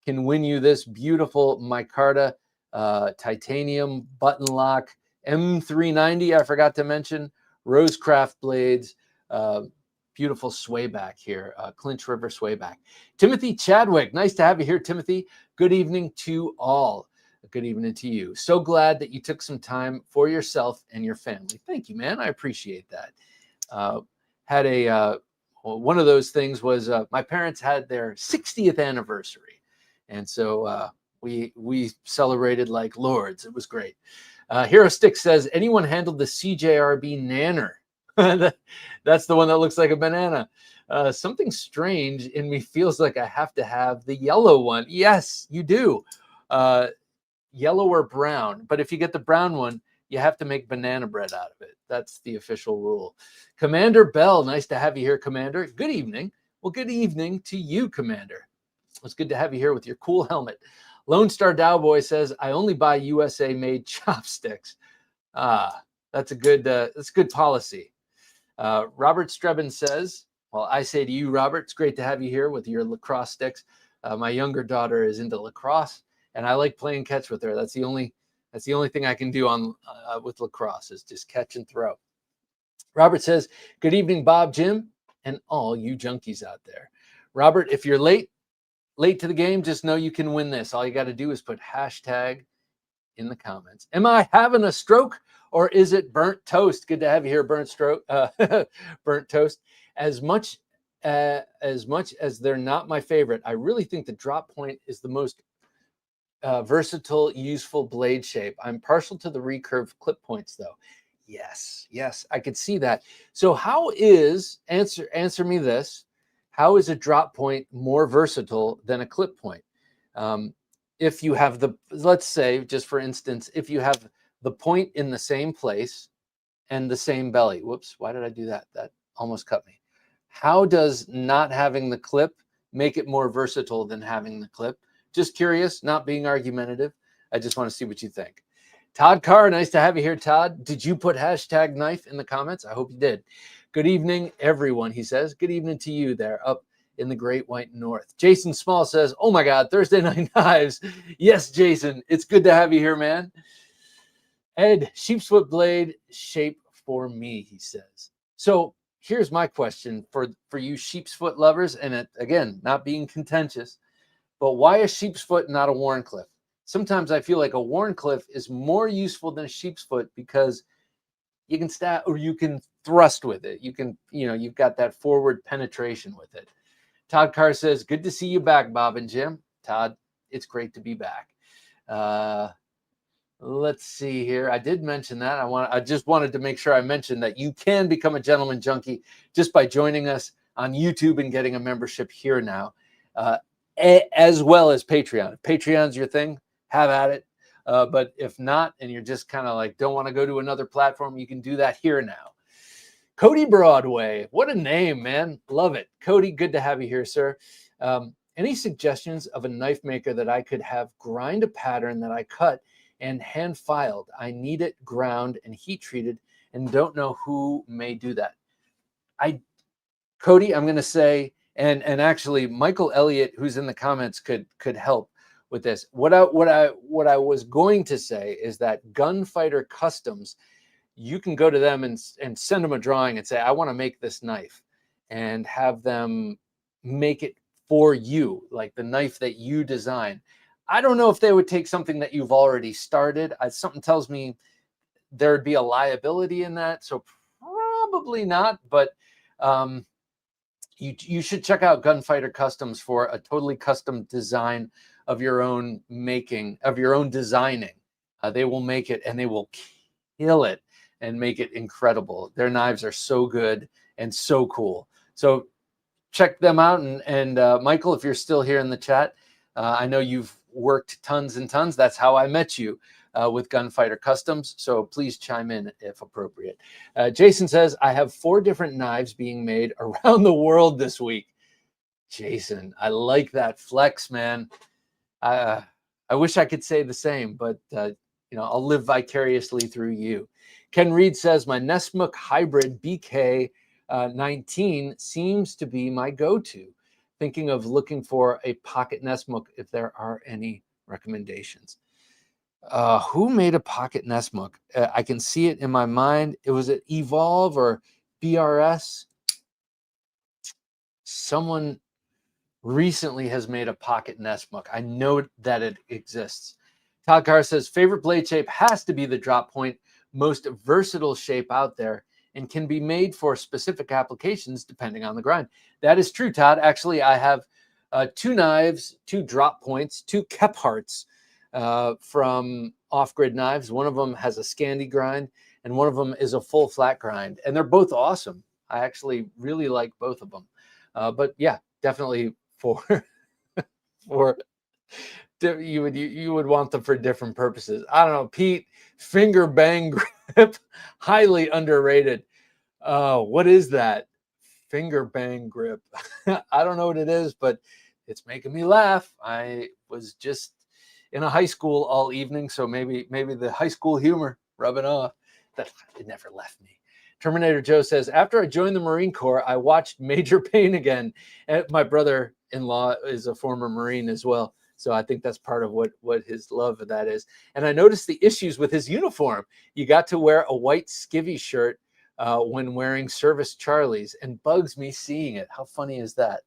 can win you this beautiful micarta titanium button lock M390. I forgot to mention Rosecraft blades. Beautiful swayback here, Clinch River swayback. Timothy Chadwick, nice to have you here, Timothy. Good evening to all. Good evening to you. So glad that you took some time for yourself and your family. Thank you, man. I appreciate that. Had one of those things was my parents had their 60th anniversary, and so we celebrated like lords. It was great. Hero Stick says, anyone handled the CJRB Nanner? That's the one that looks like a banana. Something strange in me feels like I have to have the yellow one. Yes, you do. yellow or brown. But if you get the brown one, you have to make banana bread out of it. That's the official rule. Commander Bell, nice to have you here, Commander. Good evening. Well, good evening to you, Commander. It's good to have you here with your cool helmet. Lone Star Dowboy says, I only buy USA-made chopsticks. That's a good policy. Robert Strebin says, well, I say to you, Robert, it's great to have you here with your lacrosse sticks. My younger daughter is into lacrosse, and I like playing catch with her. That's the only thing I can do on with lacrosse is just catch and throw. Robert says, good evening, Bob, Jim, and all you junkies out there. Robert, if you're late to the game, just know you can win this. All you got to do is put hashtag in the comments. Am I having a stroke or is it burnt toast? Good to have you here, burnt toast. As much as they're not my favorite, I really think the drop point is the most versatile, useful blade shape. I'm partial to the recurve clip points, though. Yes, I could see that. So how is, answer me this, how is a drop point more versatile than a clip point? If you have let's say, just for instance, if you have the point in the same place and the same belly. Whoops, why did I do that? That almost cut me. How does not having the clip make it more versatile than having the clip? Just curious, not being argumentative. I just want to see what you think. Todd Carr, nice to have you here, Todd. Did you put hashtag knife in the comments? I hope you did. Good evening, everyone, he says. Good evening to you there up in the Great White North. Jason Small says, oh my God, Thursday Night Knives. Yes, Jason, it's good to have you here, man. Ed, sheep's foot blade shape for me, he says. So here's my question for you sheep's foot lovers, and again, not being contentious, but why a sheep's foot, not a Wharncliffe? Sometimes I feel like a Wharncliffe is more useful than a sheep's foot because you can stab or you can thrust with it. You can, you've got that forward penetration with it. Todd Carr says, good to see you back, Bob and Jim. Todd, it's great to be back. Let's see here. I did mention that. I just wanted to make sure I mentioned that you can become a gentleman junkie just by joining us on YouTube and getting a membership here now, as well as Patreon. If Patreon's your thing, have at it. But if not, and you're just kind of like, don't want to go to another platform, you can do that here now. Cody Broadway, what a name, man. Love it. Cody, good to have you here, sir. Any suggestions of a knife maker that I could have grind a pattern that I cut and hand filed? I need it ground and heat treated and don't know who may do that. Cody, I'm going to say, and actually Michael Elliott, who's in the comments, could help with this. What I was going to say is that Gunfighter Customs, you can go to them and send them a drawing and say, I want to make this knife, and have them make it for you, like the knife that you design. I don't know if they would take something that you've already started. Something tells me there would be a liability in that, so probably not. But you should check out Gunfighter Customs for a totally custom design of your own making, of your own designing. They will make it and they will kill it and make it incredible. Their knives are so good and so cool. So check them out. And Michael, if you're still here in the chat, I know you've worked tons and tons. That's how I met you with Gunfighter Customs. So please chime in if appropriate. Jason says, I have 4 different knives being made around the world this week. Jason, I like that flex, man. I wish I could say the same, but I'll live vicariously through you. Ken Reed says, my Nessmuk Hybrid BK 19 seems to be my go-to. Thinking of looking for a pocket Nessmuk if there are any recommendations. Who made a pocket Nessmuk? I can see it in my mind. Was it Evolve or BRS? Someone recently has made a pocket Nessmuk. I know that it exists. Todd Carr says, favorite blade shape has to be the drop point, most versatile shape out there, and can be made for specific applications depending on the grind. That is true, Todd. Actually, I have 2 knives, 2 drop points, 2 Kepharts from Off-Grid Knives. One of them has a Scandi grind, and one of them is a full flat grind. And they're both awesome. I actually really like both of them. But yeah, definitely for You would want them for different purposes. I don't know, Pete. Finger bang grip, highly underrated. What is that? Finger bang grip. I don't know what it is, but it's making me laugh. I was just in a high school all evening, so maybe the high school humor rubbing off. That it never left me. Terminator Joe says, after I joined the Marine Corps, I watched Major Payne again. And my brother-in-law is a former Marine as well. So I think that's part of what his love of that is. And I noticed the issues with his uniform. You got to wear a white skivvy shirt when wearing Service Charlies, and bugs me seeing it. How funny is that?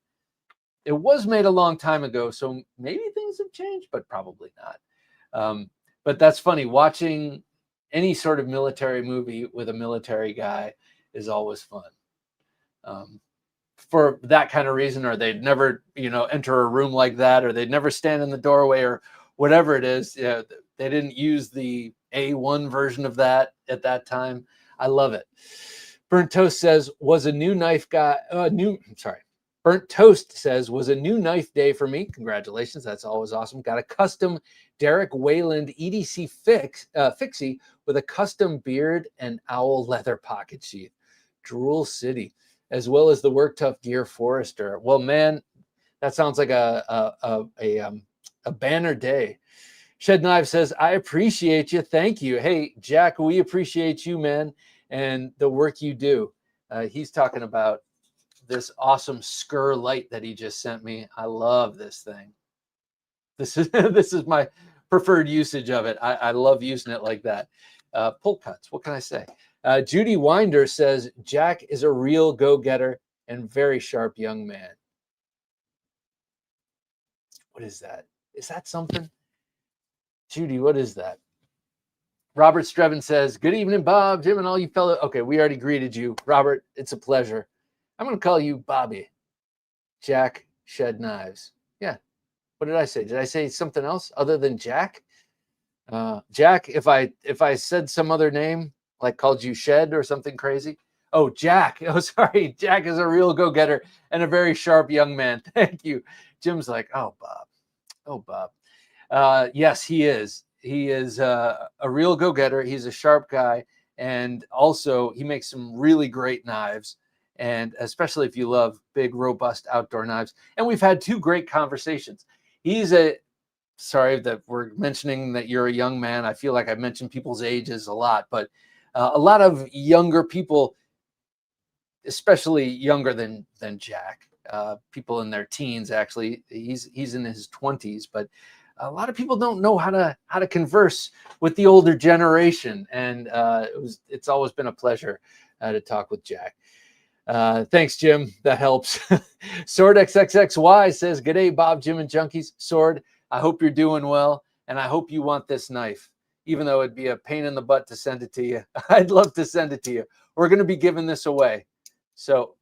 It was made a long time ago, so maybe things have changed, but probably not. But that's funny. Watching any sort of military movie with a military guy is always fun. For that kind of reason, or they'd never, enter a room like that, or they'd never stand in the doorway, or whatever it is. They didn't use the A1 version of that at that time. I love it. Burnt Toast says, was a new knife guy, Burnt Toast says, was a new knife day for me. Congratulations. That's always awesome. Got a custom Derek Wayland EDC fixie with a custom beard and owl leather pocket sheath. Drool City, as well as the Work Tough Gear Forester. Well, man, that sounds like a banner day. Shed Knife says, I appreciate you. Thank you. Hey, Jack, we appreciate you, man, and the work you do. He's talking about this awesome Skur light that he just sent me. I love this thing. This is my preferred usage of it. I love using it like that. Pull cuts. What can I say? Judy Winder says, Jack is a real go-getter and very sharp young man. What is that? Is that something? Judy, what is that? Robert Strevin says, good evening, Bob, Jim, and all you fellow. Okay, we already greeted you. Robert, it's a pleasure. I'm going to call you Bobby. Jack Shed Knives. Yeah. What did I say? Did I say something else other than Jack? Jack, if I said some other name, like called you Shed or something crazy. Oh, Jack. Oh, sorry. Jack is a real go-getter and a very sharp young man. Thank you. Jim's like, oh, Bob. Oh, Bob. Yes, he is. He is a real go-getter. He's a sharp guy. And also, he makes some really great knives. And especially if you love big, robust outdoor knives. And we've had two great conversations. Sorry that we're mentioning that you're a young man. I feel like I mention people's ages a lot, but a lot of younger people, especially younger than Jack, people in their teens, actually, he's in his 20s, but a lot of people don't know how to converse with the older generation. And it's always been a pleasure to talk with Jack. Thanks, Jim. That helps. Sword XXXY says, g'day, Bob, Jim, and Junkies. Sword, I hope you're doing well, and I hope you want this knife, even though it'd be a pain in the butt to send it to you. I'd love to send it to you. We're going to be giving this away. So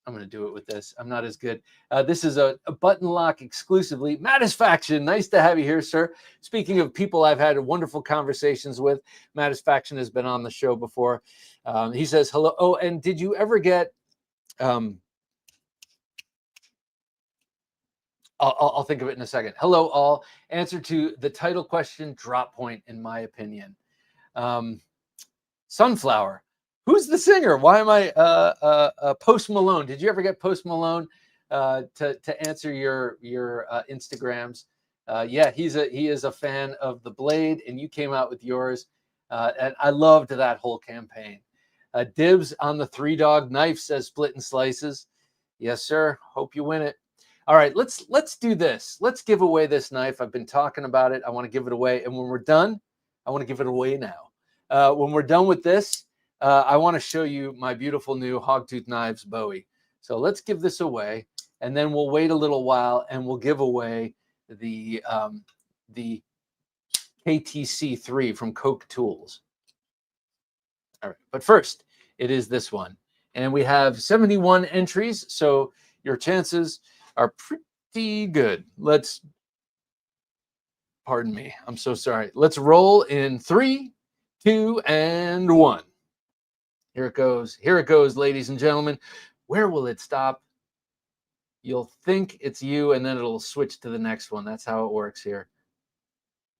I'm going to do it with this. I'm not as good. This is a button lock exclusively. Mattisfaction, nice to have you here, sir. Speaking of people I've had wonderful conversations with, Mattisfaction has been on the show before. He says, hello. Oh, and did you ever get... I'll think of it in a second. Hello, all. Answer to the title question, drop point, in my opinion. Sunflower. Who's the singer? Why am I Post Malone? Did you ever get Post Malone to answer your Instagrams? Yeah, he is a fan of The Blade, and you came out with yours, and I loved that whole campaign. Dibs on the 3-dog knife, says Split and Slices. Yes, sir. Hope you win it. All right, let's do this. Let's give away this knife. I've been talking about it. I want to give it away, and when we're done, I want to give it away now. When we're done with this, I want to show you my beautiful new Hogtooth Knives Bowie. So let's give this away, and then we'll wait a little while, and we'll give away the KTC3 from Coke Tools. All right, but first, it is this one. And we have 71 entries, so your chances are pretty good. Pardon me, I'm so sorry. Let's roll in 3, 2, and 1. Here it goes, ladies and gentlemen. Where will it stop? You'll think it's you, and then it'll switch to the next one. That's how it works here.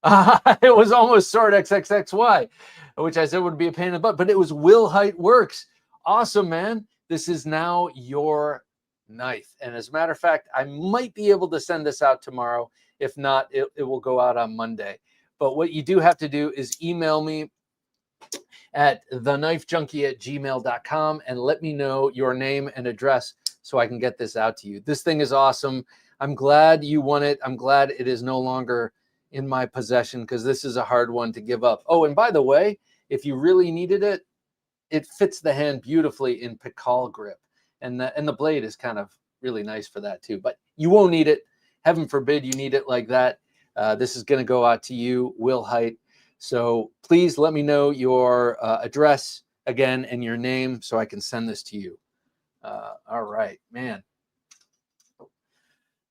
It was almost Sword XXXY, which I said would be a pain in the butt, but it was Will Height Works. Awesome, man. This is now your knife. And as a matter of fact, I might be able to send this out tomorrow. If not, it will go out on Monday. But what you do have to do is email me at TheKnifeJunkie@gmail.com and let me know your name and address so I can get this out to you. This thing is awesome. I'm glad you won it. I'm glad it is no longer in my possession because this is a hard one to give up. Oh, and by the way, if you really needed it, it fits the hand beautifully in Pikal grip. And the blade is kind of really nice for that too. But you won't need it. Heaven forbid you need it like that. This is going to go out to you, Will Height. So please let me know your address again and your name so I can send this to you. All right, man.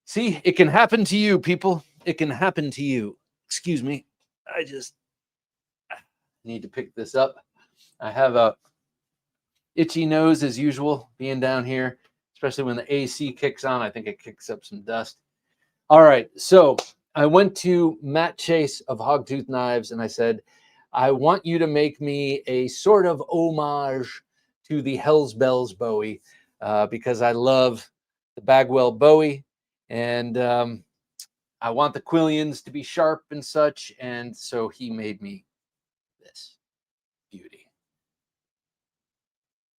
See, it can happen to you, people. It can happen to you. Excuse me. I just need to pick this up. I have a itchy nose as usual being down here, especially when the AC kicks on. I think it kicks up some dust. All right, so I went to Matt Chase of Hogtooth Knives and I said, I want you to make me a sort of homage to the Hells Bells Bowie because I love the Bagwell Bowie and I want the quillions to be sharp and such. And so he made me this beauty.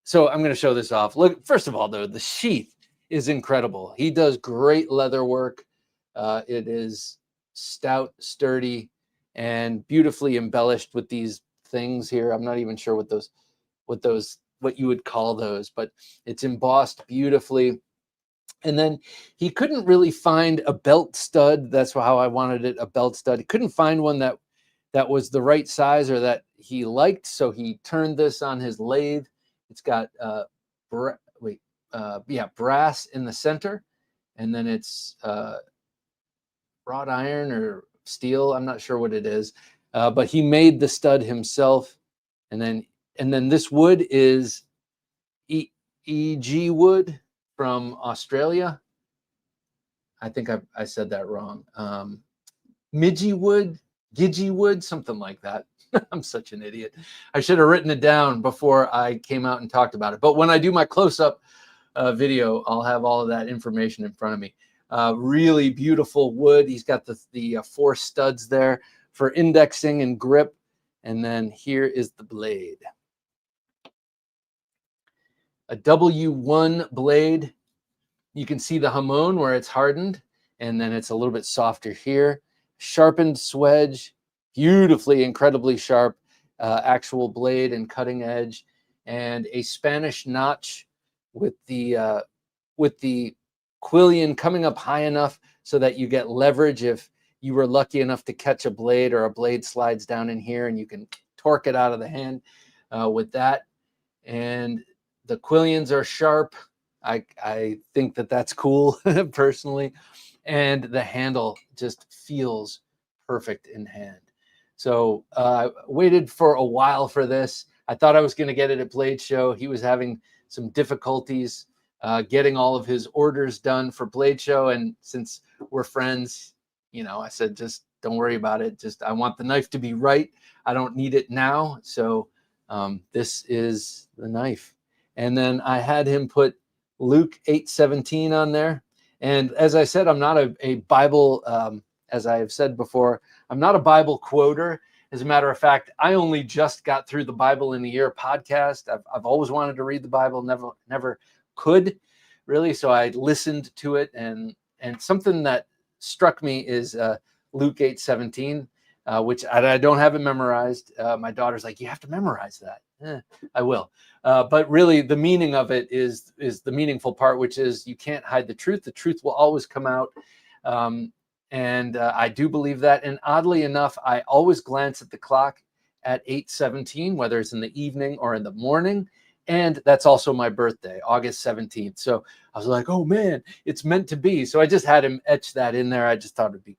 So I'm going to show this off. Look, first of all, though, the sheath is incredible. He does great leather work. It is stout, sturdy, and beautifully embellished with these things here. I'm not even sure what you would call those, but it's embossed beautifully. And then he couldn't really find a belt stud. That's how I wanted it, a belt stud. He couldn't find one that was the right size or that he liked. So he turned this on his lathe. It's got brass in the center, and then it's wrought iron or steel. I'm not sure what it is, but he made the stud himself. And then this wood is EG wood from Australia. I think I said that wrong. Midgie wood, Gidgee wood, something like that. I'm such an idiot. I should have written it down before I came out and talked about it. But when I do my close-up video, I'll have all of that information in front of me. Really beautiful wood. He's got the 4 studs there for indexing and grip. And then here is the blade. A W1 blade. You can see the hamon where it's hardened, and then it's a little bit softer here. Sharpened swedge, beautifully, incredibly sharp actual blade and cutting edge, and a Spanish notch with the quillion coming up high enough so that you get leverage if you were lucky enough to catch a blade or a blade slides down in here and you can torque it out of the hand with that. And the quillions are sharp. I think that's cool personally. And the handle just feels perfect in hand. So I waited for a while for this. I thought I was going to get it at Blade Show. He was having some difficulties getting all of his orders done for Blade Show. And since we're friends, I said, just don't worry about it. Just, I want the knife to be right. I don't need it now. So this is the knife. And then I had him put Luke 8:17 on there. And as I said, I'm not a Bible, as I have said before, I'm not a Bible quoter. As a matter of fact, I only just got through the Bible in a Year podcast. I've always wanted to read the Bible, never could really. So I listened to it, and something that struck me is Luke 8:17, which I don't have it memorized. My daughter's like, you have to memorize that. I will. But really, the meaning of it is the meaningful part, which is you can't hide the truth. The truth will always come out. And I do believe that. And oddly enough, I always glance at the clock at 8:17, whether it's in the evening or in the morning. And that's also my birthday, August 17th. So I was like, oh, man, it's meant to be. So I just had him etch that in there. I just thought it'd be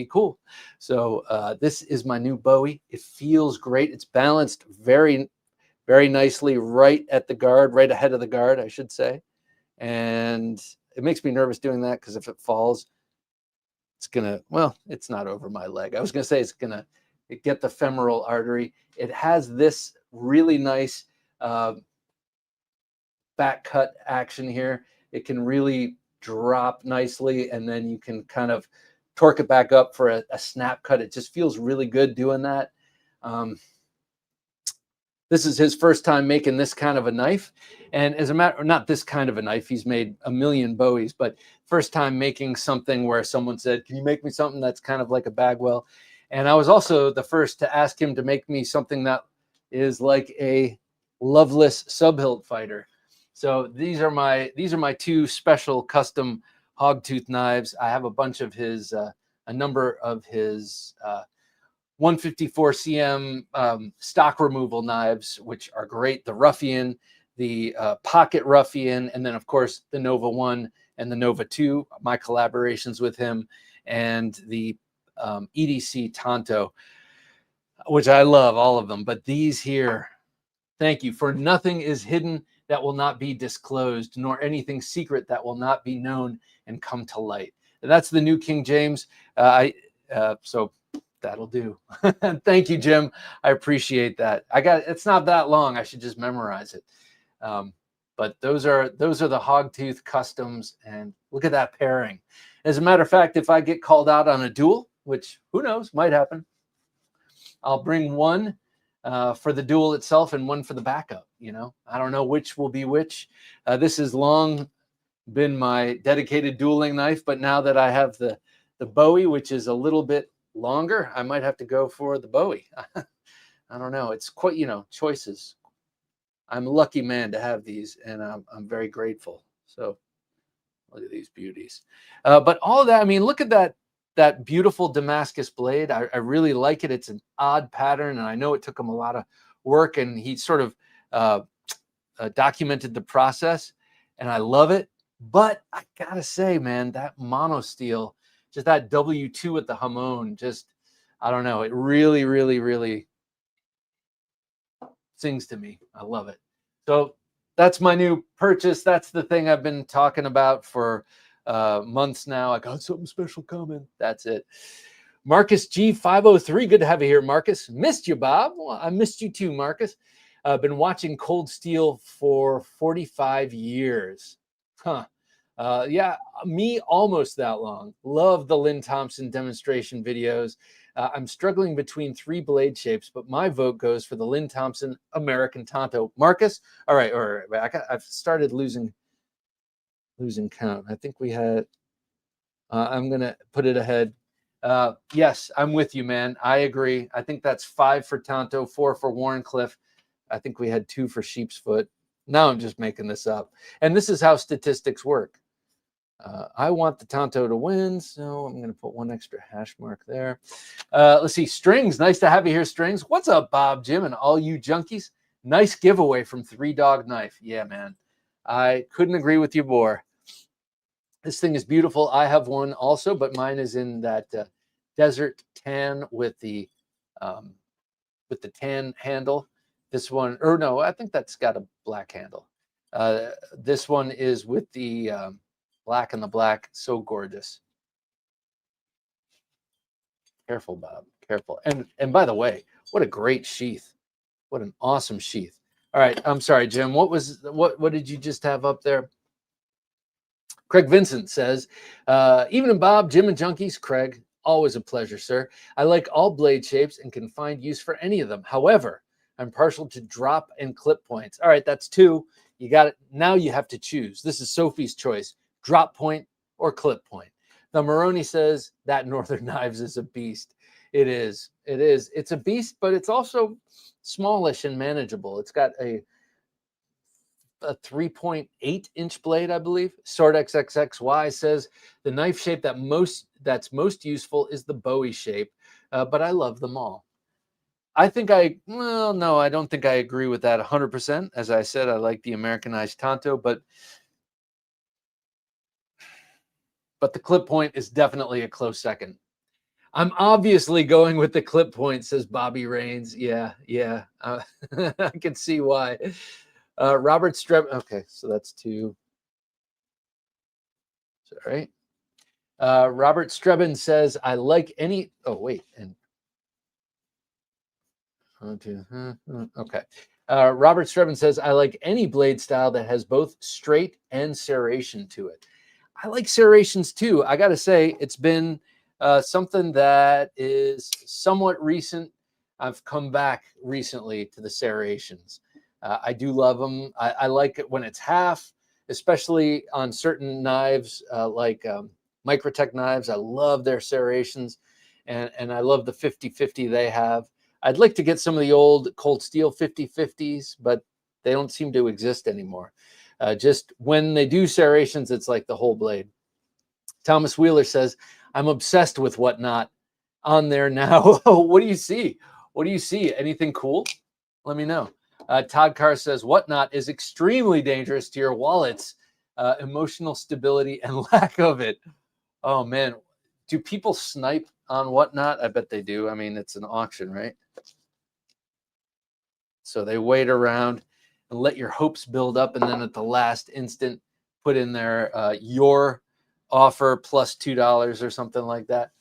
cool. So this is my new Bowie. It feels great. It's balanced very, very nicely right at the guard, right ahead of the guard, I should say. And it makes me nervous doing that because if it falls, it's gonna, well, it's not over my leg. I was gonna say it's gonna get the femoral artery. It has this really nice back cut action here. It can really drop nicely, and then you can kind of torque it back up for a snap cut. It just feels really good doing that. This is his first time making this kind of a knife. And as a matter, not this kind of a knife, he's made a million Bowies, but first time making something where someone said, can you make me something that's kind of like a Bagwell? And I was also the first to ask him to make me something that is like a Loveless subhilt fighter. So these are my two special custom hogtooth knives. I have a bunch of his, a number of his 154 cm stock removal knives, which are great. The Ruffian, the Pocket Ruffian, and then of course the Nova 1 and the Nova 2, my collaborations with him, and the EDC Tonto, which I love all of them. But these here, thank you. For nothing is hidden that will not be disclosed, nor anything secret that will not be known and come to light. And that's the New King James. So that'll do. Thank you, Jim. I appreciate that. It's not that long. I should just memorize it. But those are the Hogtooth Customs, and look at that pairing. As a matter of fact, if I get called out on a duel, which who knows, might happen, I'll bring one for the duel itself and one for the backup. You know, I don't know which will be which. This has long been my dedicated dueling knife, but now that I have the Bowie, which is a little bit longer, I might have to go for the Bowie. I don't know. It's quite, you know, choices. I'm a lucky man to have these, and I'm very grateful. So look at these beauties. But all of that, I mean, look at that beautiful Damascus blade. I really like it. It's an odd pattern, and I know it took him a lot of work, and he sort of documented the process, and I love it. But I gotta say, man, that monosteel, just that W2 with the Hamon, just, I don't know, it really, really, really sings to me. I love it. So that's my new purchase. That's the thing I've been talking about for months now. I got something special coming. That's it. Marcus G503, good to have you here, Marcus. Missed you, Bob. Well, I missed you too, Marcus. Been watching Cold Steel for 45 years. Huh. Yeah, me almost that long. Love the Lynn Thompson demonstration videos. I'm struggling between 3 blade shapes, but my vote goes for the Lynn Thompson American Tonto. Marcus, all right, I've started losing count. I think we had. I'm gonna put it ahead. Yes, I'm with you, man. I agree. I think that's 5 for Tonto, 4 for Warncliffe. I think we had 2 for Sheepsfoot. Now I'm just making this up. And this is how statistics work. I want the Tonto to win, so I'm going to put 1 extra hash mark there. Let's see. Strings, nice to have you here, Strings. What's up, Bob, Jim, and all you junkies? Nice giveaway from 3 Dog Knife. Yeah, man. I couldn't agree with you more. This thing is beautiful. I have one also, but mine is in that desert tan with the tan handle. This one, or no, I think that's got a black handle. This one is with the black and the black. So gorgeous. Careful, Bob. Careful. And by the way, what a great sheath. What an awesome sheath. All right. I'm sorry, Jim. What did you just have up there? Craig Vincent says, evening, Bob, Jim, and junkies. Craig, always a pleasure, sir. I like all blade shapes and can find use for any of them. However, I'm partial to drop and clip points. All right, that's 2. You got it. Now you have to choose. This is Sophie's choice. Drop point or clip point. The Moroni says that Northern Knives is a beast. It is. It is. It's a beast, but it's also smallish and manageable. It's got a 3.8 inch blade, I believe. Sword XXXY says the knife shape that's most useful is the Bowie shape, but I love them all. I think I don't think I agree with that 100%. As I said, I like the Americanized Tonto, but the clip point is definitely a close second. I'm obviously going with the clip point, says Bobby Rains. Yeah. I can see why. Robert Streb. Okay, so that's 2. All right. Robert Strebin says, I like any. Oh, wait. And okay. Robert Strebin says, I like any blade style that has both straight and serration to it. I like serrations too. I got to say, it's been something that is somewhat recent. I've come back recently to the serrations. I do love them. I like it when it's half, especially on certain knives like Microtech knives. I love their serrations, and I love the 50-50 they have. I'd like to get some of the old Cold Steel 50-50s, but they don't seem to exist anymore. Just when they do serrations, it's like the whole blade. Thomas Wheeler says, I'm obsessed with Whatnot on there now. What do you see? What do you see? Anything cool? Let me know. Todd Carr says, Whatnot is extremely dangerous to your wallet's emotional stability and lack of it. Oh, man. Do people snipe on Whatnot? I bet they do. I mean, it's an auction, right? So they wait around and let your hopes build up, and then at the last instant, put in there your offer plus $2 or something like that.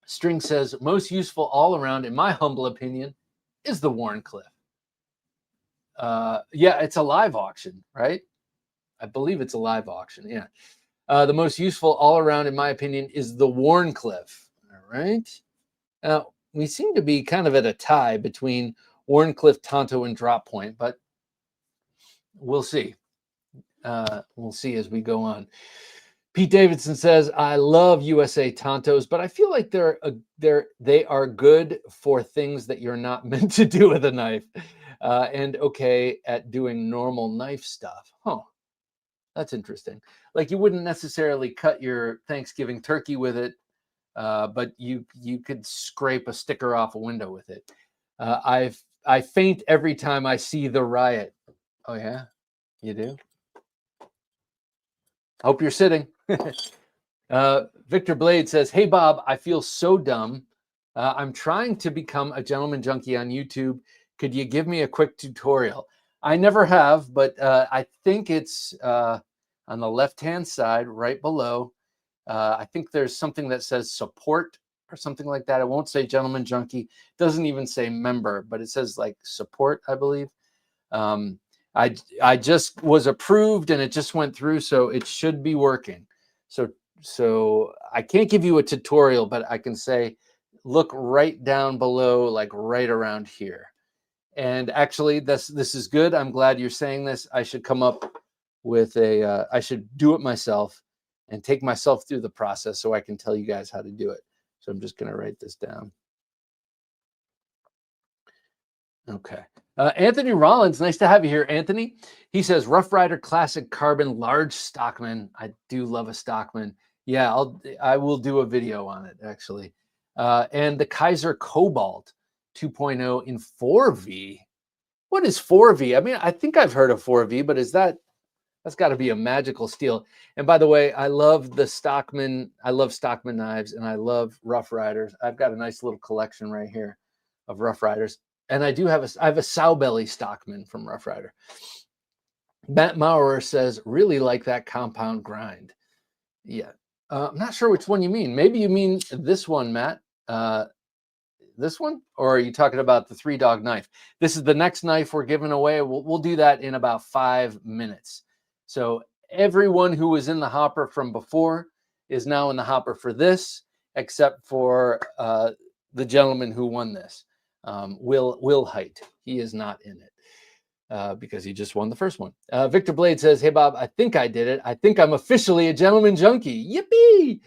String says, most useful all around, in my humble opinion, is the Wharncliffe. Yeah, it's a live auction, right? I believe it's a live auction, yeah. The most useful all around, in my opinion, is the Wharncliffe. All right. Now, we seem to be kind of at a tie between Wharncliffe, Tonto, and Drop Point, but we'll see. We'll see as we go on. Pete Davidson says, I love USA Tontos, but I feel like they are good for things that you're not meant to do with a knife, and okay at doing normal knife stuff. Huh. That's interesting. Like you wouldn't necessarily cut your Thanksgiving turkey with it, but you could scrape a sticker off a window with it. I faint every time I see The Riot. Oh yeah, you do? Hope you're sitting. Victor Blade says, hey, Bob, I feel so dumb. I'm trying to become a gentleman junkie on YouTube. Could you give me a quick tutorial? I never have, but I think it's on the left-hand side, right below. I think there's something that says support or something like that. It won't say gentleman junkie. It doesn't even say member, but it says like support, I believe. I just was approved and it just went through, so it should be working. So I can't give you a tutorial, but I can say, look right down below, like right around here. And actually, this is good. I'm glad you're saying this. I should come up with I should do it myself and take myself through the process so I can tell you guys how to do it. So I'm just going to write this down. Okay. Anthony Rollins, nice to have you here, Anthony. He says, Rough Rider Classic Carbon Large Stockman. I do love a Stockman. Yeah, I will do a video on it, actually. And the Kaiser Cobalt 2.0 in 4V. What is 4V? I mean, I think I've heard of 4V, but that's got to be a magical steel. And by the way, I love the Stockman. I love Stockman knives, and I love Rough Riders. I've got a nice little collection right here of Rough Riders. And I have a sow belly Stockman from Rough Rider. Matt Maurer says, really like that compound grind. Yeah. I'm not sure which one you mean. Maybe you mean this one, Matt. This one? Or are you talking about the 3-dog knife? This is the next knife we're giving away. We'll do that in about 5 minutes. So everyone who was in the hopper from before is now in the hopper for this, except for the gentleman who won this. Will Height. He is not in it because he just won the first one. Victor Blade says, hey, Bob, I think I did it. I think I'm officially a gentleman junkie. Yippee!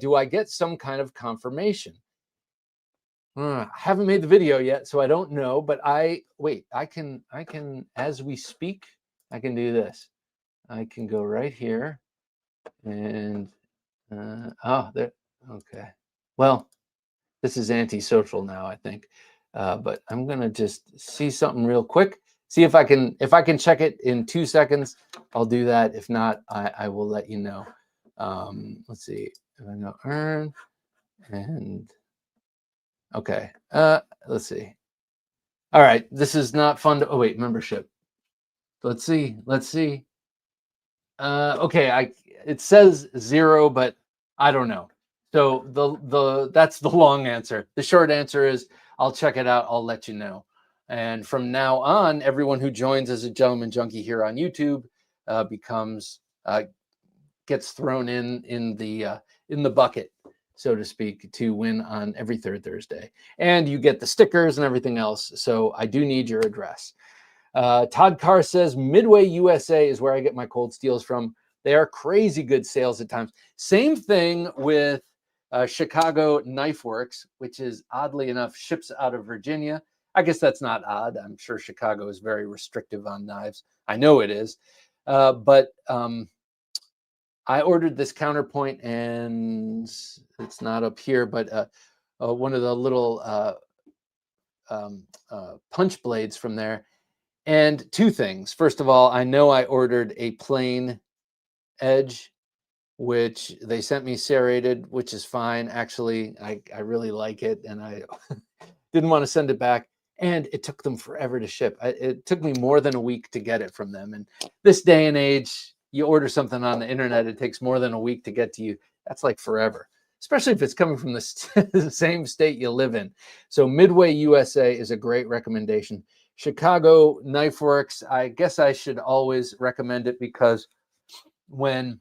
Do I get some kind of confirmation? I haven't made the video yet, so I don't know, but I can, as we speak, I can do this. I can go right here and, there. Okay. Well, this is antisocial now, I think. But I'm going to just see something real quick. See if I can check it in 2 seconds, I'll do that. If not, I will let you know. Let's see if I go earn and okay. Let's see. All right. This is not fun to, oh wait, membership. Let's see. Okay. it says 0, but I don't know. So that's the long answer. The short answer is I'll check it out. I'll let you know. And from now on, everyone who joins as a Gentleman Junkie here on YouTube gets thrown in the bucket, so to speak, to win on every third Thursday. And you get the stickers and everything else. So I do need your address. Todd Carr says Midway USA is where I get my cold steels from. They are crazy good sales at times. Same thing with Chicago Knife Works, which is oddly enough ships out of Virginia. I guess that's not odd. I'm sure Chicago is very restrictive on knives. I know it is. But I ordered this counterpoint, and it's not up here, but one of the little punch blades from there. And two things. First of all, I know I ordered a plain edge, which they sent me serrated, which is fine. Actually, I really like it, and I didn't want to send it back. And it took them forever to ship. It took me more than a week to get it from them. And this day and age, you order something on the internet, it takes more than a week to get to you. That's like forever, especially if it's coming from the same state you live in. So Midway USA is a great recommendation. Chicago Knife Works, I guess I should always recommend it because when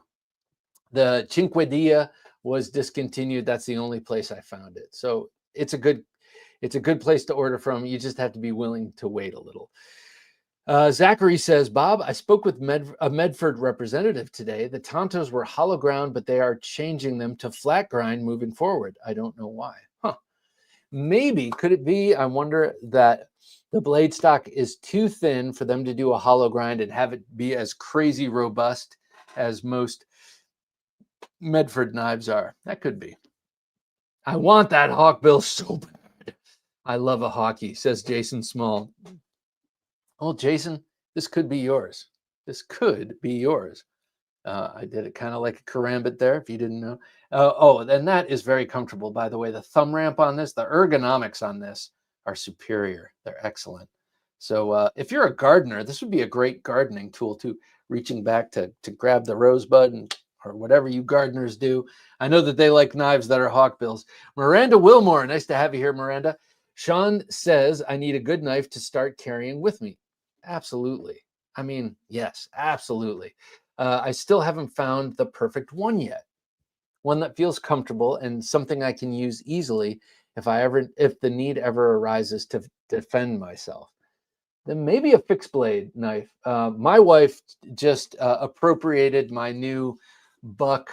the Cinque Dia was discontinued, that's the only place I found it. So it's a good place to order from. You just have to be willing to wait a little. Zachary says, Bob, I spoke with a Medford representative today. The Tontos were hollow ground, but they are changing them to flat grind moving forward. I don't know why. Maybe, could it be, I wonder, that the blade stock is too thin for them to do a hollow grind and have it be as crazy robust as most Medford knives are? That could be. I want that hawkbill so bad. I love a hawkie, says Jason Small. Oh, Jason, this could be yours. This could be yours. I did it kind of like a karambit there, if you didn't know. And that is very comfortable, by the way. The thumb ramp on this, the ergonomics on this are superior. They're excellent. So if you're a gardener, this would be a great gardening tool too, reaching back to grab the rosebud or whatever you gardeners do. I know that they like knives that are hawkbills. Miranda Wilmore, nice to have you here, Miranda. Sean says, I need a good knife to start carrying with me. Absolutely. I mean, yes, absolutely. I still haven't found the perfect one yet. One that feels comfortable and something I can use easily if the need ever arises to defend myself. Then maybe a fixed blade knife. My wife just appropriated my new Buck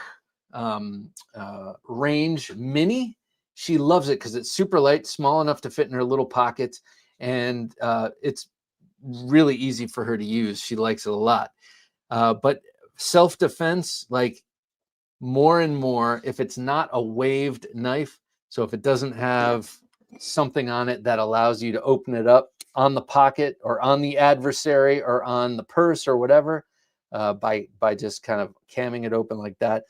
Range Mini. She loves it because it's super light, small enough to fit in her little pockets, and it's really easy for her to use. She likes it a lot. But self-defense, like more and more, if it's not a waved knife, so if it doesn't have something on it that allows you to open it up on the pocket or on the adversary or on the purse or whatever, by just kind of camming it open like that,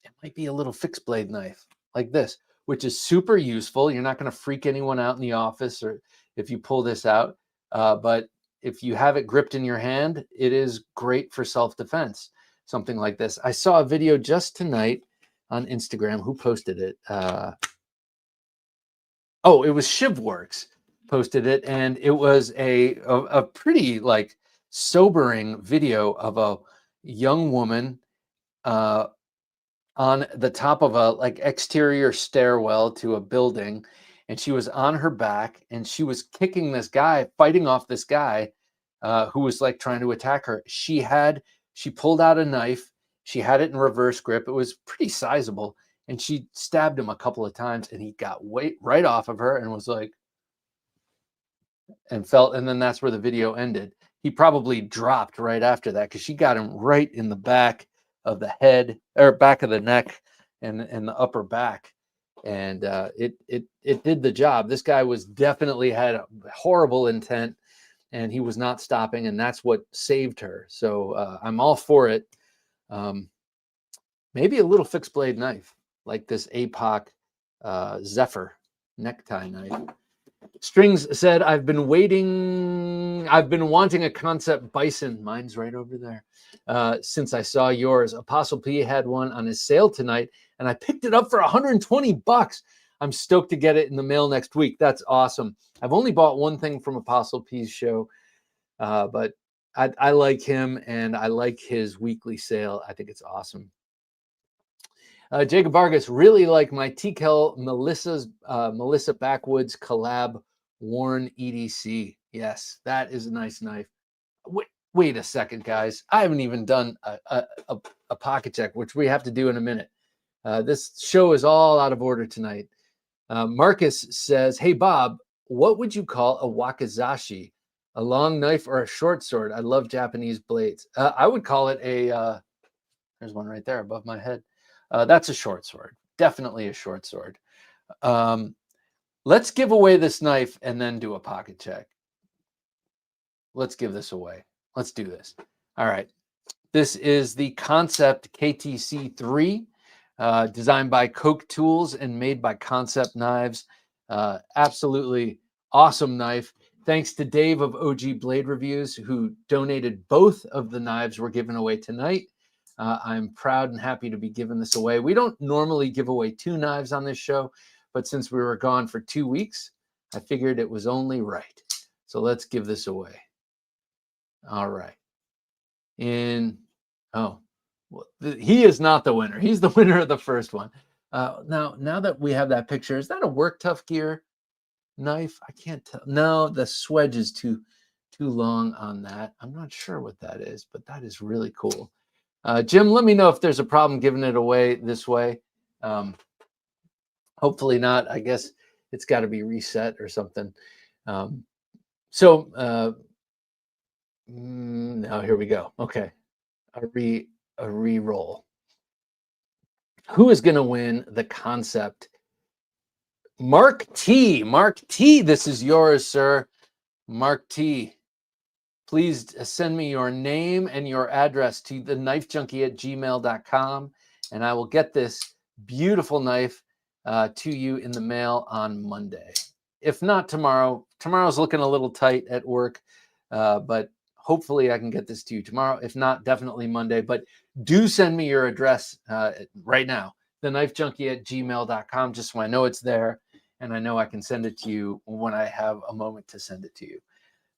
it might be a little fixed blade knife like this, which is super useful. You're not going to freak anyone out in the office or if you pull this out, but if you have it gripped in your hand, it is great for self-defense. Something like this. I saw a video just tonight on Instagram. Who posted it? It was Shivworks posted it, and it was a pretty like sobering video of a young woman on the top of a like exterior stairwell to a building, and she was on her back and she was kicking this guy, fighting off this guy who was like trying to attack her. She pulled out a knife. She had it in reverse grip. It was pretty sizable, and she stabbed him a couple of times, and he got right off of her and was like, and then that's where the video ended. He probably dropped right after that because she got him right in the back of the head or back of the neck and the upper back. And it did the job. This guy definitely had a horrible intent, and he was not stopping, and that's what saved her. So I'm all for it. Maybe a little fixed blade knife like this APOC Zephyr necktie knife. Strings said, I've been wanting a concept bison. Mine's right over there. Since I saw yours. Apostle P had one on his sale tonight, and I picked it up for $120. I'm stoked to get it in the mail next week. That's awesome. I've only bought one thing from Apostle P's show, but I like him, and I like his weekly sale. I think it's awesome. Jacob Vargas, really like my TKL Melissa Backwoods collab worn EDC. Yes, that is a nice knife. Wait a second, guys. I haven't even done a pocket check, which we have to do in a minute. This show is all out of order tonight. Marcus says, hey, Bob, what would you call a wakizashi? A long knife or a short sword? I love Japanese blades. I would call it a, there's one right there above my head. That's a short sword. Definitely a short sword. Let's give away this knife and then do a pocket check. Let's give this away. Let's do this. All right. This is the Concept KTC3, designed by Coke Tools and made by Concept Knives. Absolutely awesome knife. Thanks to Dave of OG Blade Reviews, who donated both of the knives we're giving away tonight. I'm proud and happy to be giving this away. We don't normally give away 2 knives on this show, but since we were gone for 2 weeks, I figured it was only right. So let's give this away. All right. Well, he is not the winner. He's the winner of the first one. Now that we have that picture, is that a Work Tough Gear knife? I can't tell. No, the swedge is too long on that. I'm not sure what that is, but that is really cool. Jim, let me know if there's a problem giving it away this way. Hopefully not. I guess it's got to be reset or something. Now here we go. Okay, a re-roll. Who is going to win the Concept? Mark T. Mark T. This is yours, sir. Mark T. Please send me your name and your address to TheKnifeJunkie@gmail.com, and I will get this beautiful knife to you in the mail on Monday. If not tomorrow. Tomorrow's looking a little tight at work, but hopefully I can get this to you tomorrow. If not, definitely Monday. But do send me your address right now, TheKnifeJunkie@gmail.com, just so I know it's there, and I know I can send it to you when I have a moment to send it to you.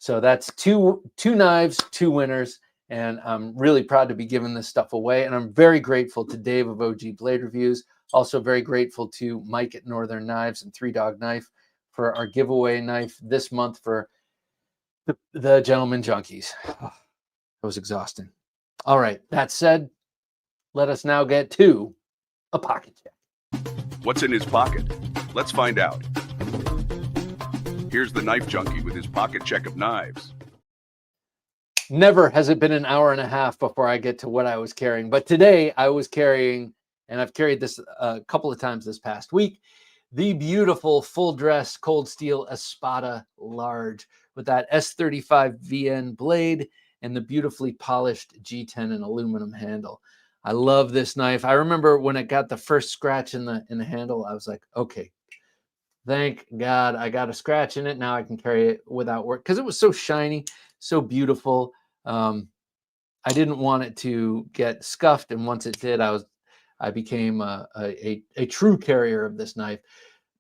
So that's two knives, 2 winners, and I'm really proud to be giving this stuff away. And I'm very grateful to Dave of OG Blade Reviews. Also very grateful to Mike at Northern Knives and 3 Dog Knife for our giveaway knife this month for the Gentleman Junkies. That was exhausting. All right, that said, let us now get to a pocket check. What's in his pocket? Let's find out. Here's the Knife Junkie with his pocket check of knives. Never has it been an hour and a half before I get to what I was carrying. But today I was carrying, and I've carried this a couple of times this past week, the beautiful full dress Cold Steel Espada Large with that S35 VN blade and the beautifully polished G10 and aluminum handle. I love this knife. I remember when it got the first scratch in the handle, I was like, okay, thank God I got a scratch in it. Now I can carry it without work because it was so shiny, so beautiful. I didn't want it to get scuffed, and once it did, I became a true carrier of this knife.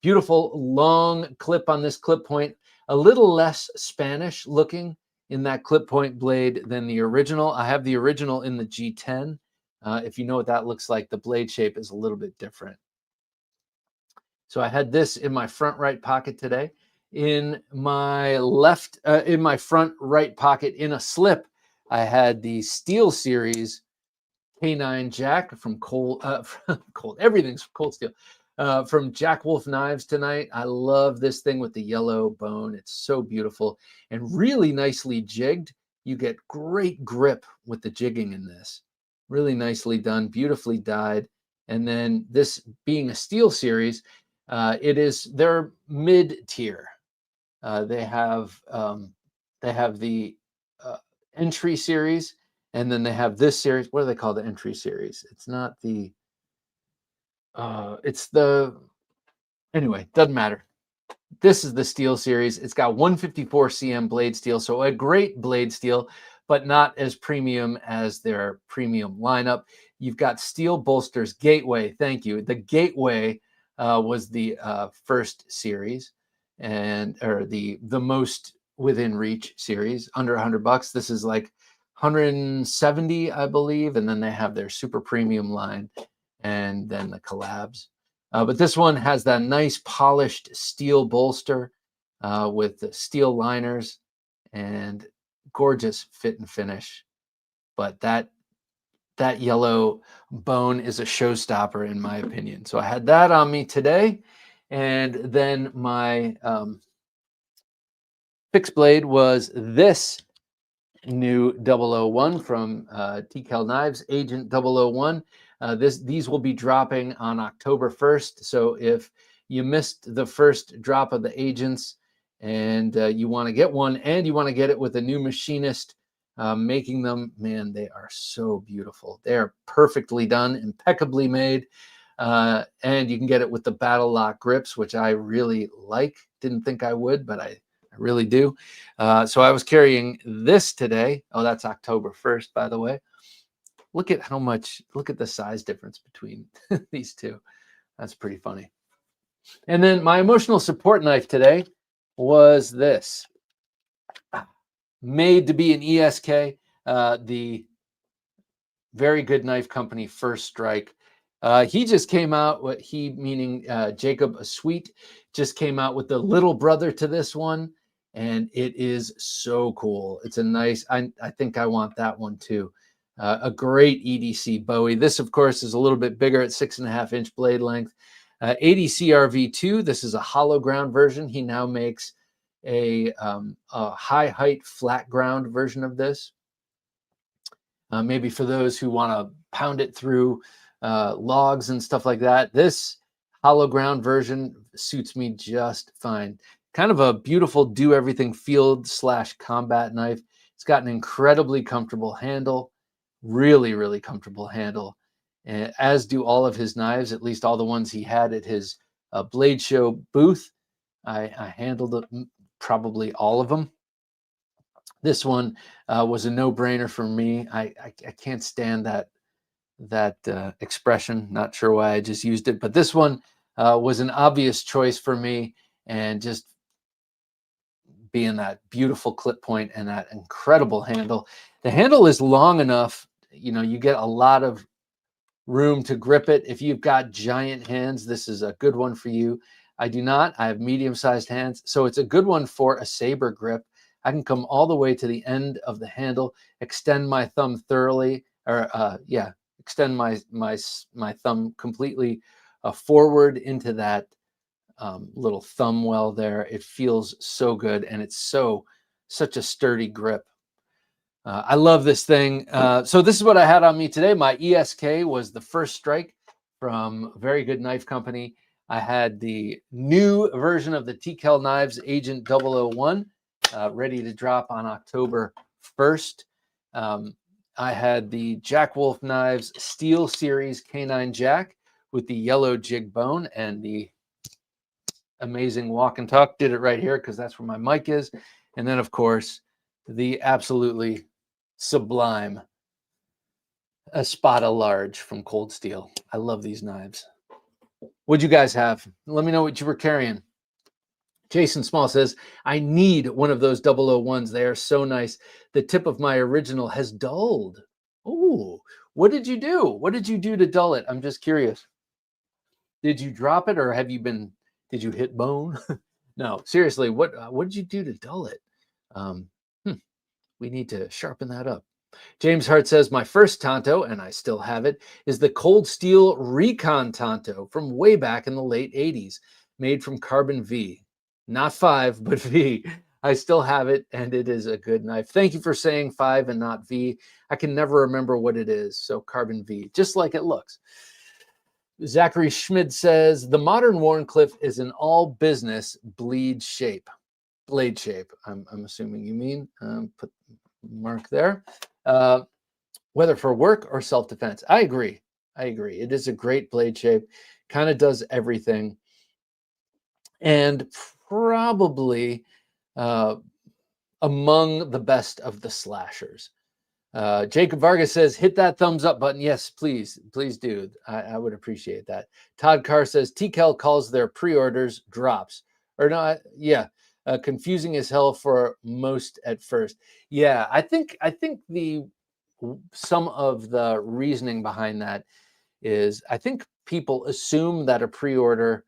Beautiful long clip on this clip point, a little less Spanish looking in that clip point blade than the original. I have the original in the G10. If you know what that looks like, the blade shape is a little bit different. So I had this in my front right pocket today. In my in my front right pocket in a slip, I had the Steel Series K9 Jack from Cold, everything's Cold Steel, from Jack Wolf Knives tonight. I love this thing with the yellow bone. It's so beautiful and really nicely jigged. You get great grip with the jigging in this. Really nicely done, beautifully dyed. And then this being a Steel Series, they're mid-tier. They have the entry series, and then they have this series. What do they call the entry series? It's not the, it's the, anyway, doesn't matter. This is the steel series. It's got 154 cm blade steel, so a great blade steel, but not as premium as their premium lineup. You've got steel bolsters. Gateway, thank you. The Gateway was the first series, or the most within reach series, under $100. This is like 170, I believe, and then they have their super premium line, and then the collabs. But this one has that nice polished steel bolster with the steel liners and gorgeous fit and finish. But that yellow bone is a showstopper in my opinion. So I had that on me today. And then my fixed blade was this new 001 from TK Knives, Agent 001. These will be dropping on October 1st. So if you missed the first drop of the Agents and you want to get one and you want to get it with a new machinist making them, man, they are so beautiful. They are perfectly done, impeccably made. And you can get it with the Battle Lock grips, which I really like. Didn't think I would, but I really do. So I was carrying this today. Oh, that's October 1st, by the way. Look at the size difference between these two. That's pretty funny. And then my emotional support knife today was this. Made to be an ESK, the Very Good Knife Company First Strike. He just came out, meaning Jacob Sweet, just came out with the little brother to this one, and it is so cool. It's a nice, I think I want that one too. A great EDC Bowie. This, of course, is a little bit bigger at 6.5-inch blade length. ADC RV2, this is a hollow ground version. He now makes a high height flat ground version of this. Maybe for those who want to pound it through logs and stuff like that. This hollow ground version suits me just fine. Kind of a beautiful do everything field / combat knife. It's got an incredibly comfortable handle, really, really comfortable handle, as do all of his knives, at least all the ones he had at his Blade Show booth. I handled probably all of them. This one was a no-brainer for me. I can't stand that expression. Not sure why I just used it, but this one was an obvious choice for me, and just being that beautiful clip point and that incredible handle. The handle is long enough, you get a lot of room to grip it. If you've got giant hands, this is a good one for you. I do not. I have medium-sized hands, so it's a good one for a saber grip. I can come all the way to the end of the handle, extend my thumb thoroughly, extend my thumb completely forward into that little thumb well there. It feels so good, and it's such a sturdy grip. I love this thing. So this is what I had on me today. My ESK was the First Strike from Very Good Knife Company. I had the new version of the TK Knives Agent 001 ready to drop on October 1st. I had the Jack Wolf Knives Steel Series K9 Jack with the yellow jig bone and the amazing walk and talk. Did it right here because that's where my mic is. And then, of course, the absolutely sublime Espada Large from Cold Steel. I love these knives. What'd you guys have? Let me know what you were carrying. Jason Small says, I need one of those 001s. They are so nice. The tip of my original has dulled. Ooh, what did you do? What did you do to dull it? I'm just curious. Did you drop it, or did you hit bone? No, seriously, what did you do to dull it? We need to sharpen that up. James Hart says, my first Tonto, and I still have it, is the Cold Steel Recon Tonto from way back in the late 80s, made from carbon V. Not 5, but V. I still have it, and it is a good knife. Thank you for saying 5 and not V. I can never remember what it is, so carbon V, just like it looks. Zachary Schmid says, the modern Wharncliffe is an all-business blade shape. I'm assuming you mean. Put mark there. Whether for work or self-defense. I agree. It is a great blade shape. Kind of does everything. And probably among the best of the slashers. Jacob Vargas says, hit that thumbs up button. Yes, please do. I would appreciate that. Todd Carr says, TCal calls their pre-orders drops. Or not, yeah, confusing as hell for most at first. Yeah, I think some of the reasoning behind that is I think people assume that a pre-order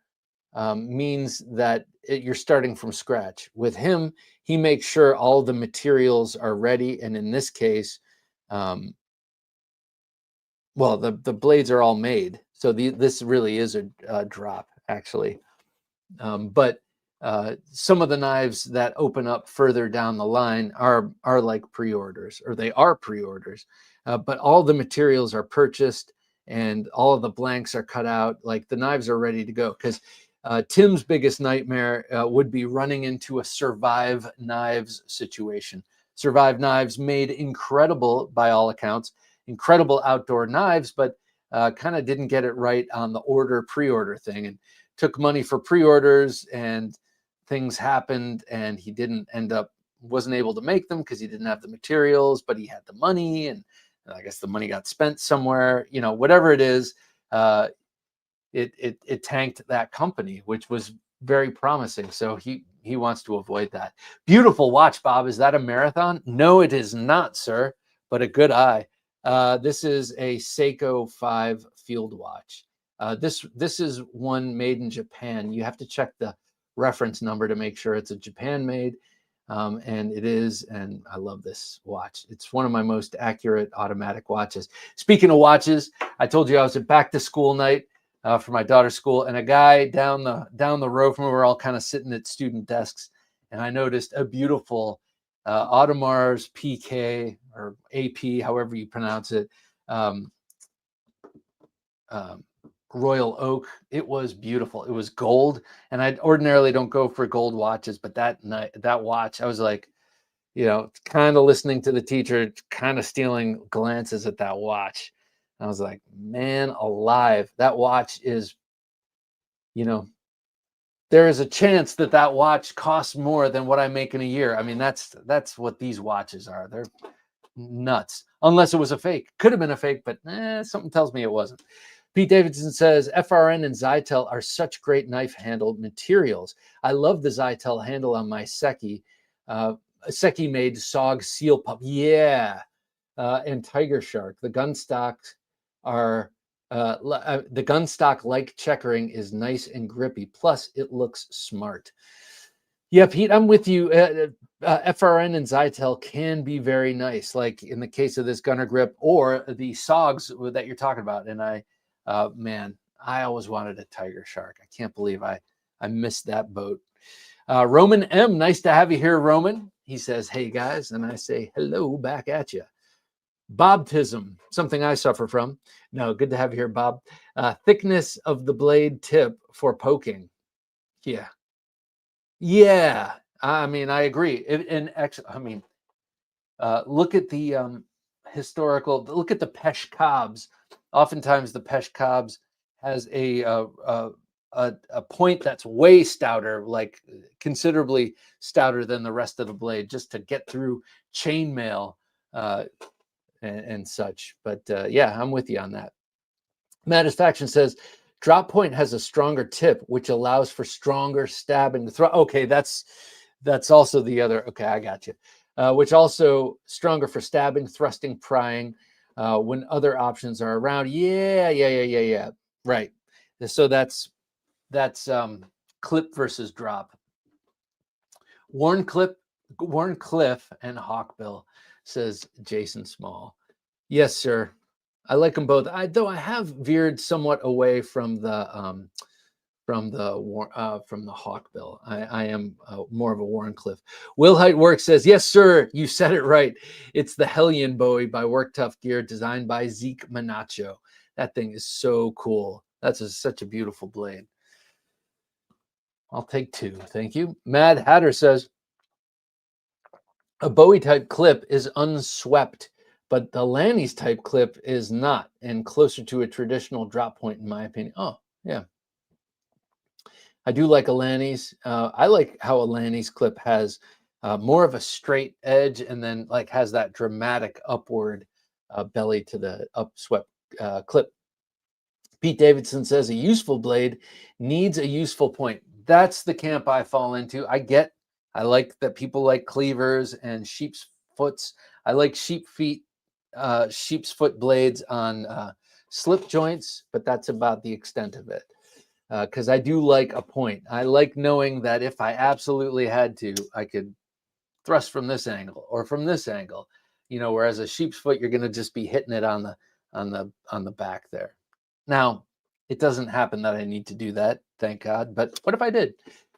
means that you're starting from scratch. With him, he makes sure all the materials are ready. And in this case, well, the blades are all made. So this really is a drop, actually. But some of the knives that open up further down the line are like pre-orders, or they are pre-orders. But all the materials are purchased and all of the blanks are cut out. Like the knives are ready to go, because Tim's biggest nightmare would be running into a Survive Knives situation. Survive Knives made incredible, by all accounts, incredible outdoor knives, but kind of didn't get it right on the pre-order thing, and took money for pre-orders, and things happened, and he wasn't able to make them because he didn't have the materials, but he had the money, and I guess the money got spent somewhere. Whatever it is, it tanked that company, which was very promising. So he wants to avoid that. Beautiful watch, Bob. Is that a Marathon? No, it is not, sir, but a good eye. This is a Seiko 5 field watch. This is one made in Japan. You have to check the reference number to make sure it's a Japan made. And it is, and I love this watch. It's one of my most accurate automatic watches. Speaking of watches, I told you I was at back to school night for my daughter's school, and a guy down the road from me, we're all kind of sitting at student desks, and I noticed a beautiful Audemars PK or AP, however you pronounce it, Royal Oak. It was beautiful. It was gold, and I ordinarily don't go for gold watches, but that watch, I was like, kind of listening to the teacher, kind of stealing glances at that watch. I was like, man alive, that watch is, there is a chance that watch costs more than what I make in a year. I mean, that's what these watches are. They're nuts. Unless it was a fake. Could have been a fake, but something tells me it wasn't. Pete Davidson says, FRN and Zytel are such great knife handle materials. I love the Zytel handle on my Seki. Seki made SOG Seal Pup. Yeah. And Tiger Shark. The gun stocks are the gun stock like checkering is nice and grippy. Plus, it looks smart. Yeah, Pete, I'm with you. FRN and Zytel can be very nice, like in the case of this Gunner Grip or the SOGs that you're talking about. And I always wanted a Tiger Shark. I can't believe I missed that boat. Roman M, nice to have you here, Roman. He says, hey guys, and I say hello back at you. Bobtism, something I suffer from. No, good to have you here, Bob. Thickness of the blade tip for poking. Yeah. I mean, I agree. Look at the historical. Look at the Pesh Cobbs. Oftentimes, the Pesh Cobbs has a point that's way stouter, like considerably stouter than the rest of the blade, just to get through chainmail and such. But yeah, I'm with you on that. Mattisfaction says, drop point has a stronger tip, which allows for stronger stabbing. Okay, that's also the other. Okay, I got you. Which also stronger for stabbing, thrusting, prying, when other options are around. Yeah. Right. So that's clip versus drop. Warncliffe and Hawkbill, says Jason Small. Yes, sir. I like them both. Though I have veered somewhat away from the Hawkbill. I am more of a Warncliffe. Will Height Work says, yes, sir. You said it right. It's the Hellion Bowie by Work Tough Gear, designed by Zeke Manacho. That thing is so cool. That's such a beautiful blade. I'll take two. Thank you. Mad Hatter says, a Bowie type clip is unswept, but the Lanny's type clip is not, and closer to a traditional drop point, in my opinion. Oh, yeah. I do like Alani's. I like how Alani's clip has more of a straight edge and then like has that dramatic upward belly to the upswept clip. Pete Davidson says a useful blade needs a useful point. That's the camp I fall into. I like that people like cleavers and sheep's foots. I like sheep's foot blades on slip joints, but that's about the extent of it. Because I do like a point. I like knowing that if I absolutely had to, I could thrust from this angle or from this angle. Whereas a sheep's foot, you're going to just be hitting it on the back there. Now, it doesn't happen that I need to do that, thank God. But what if I did?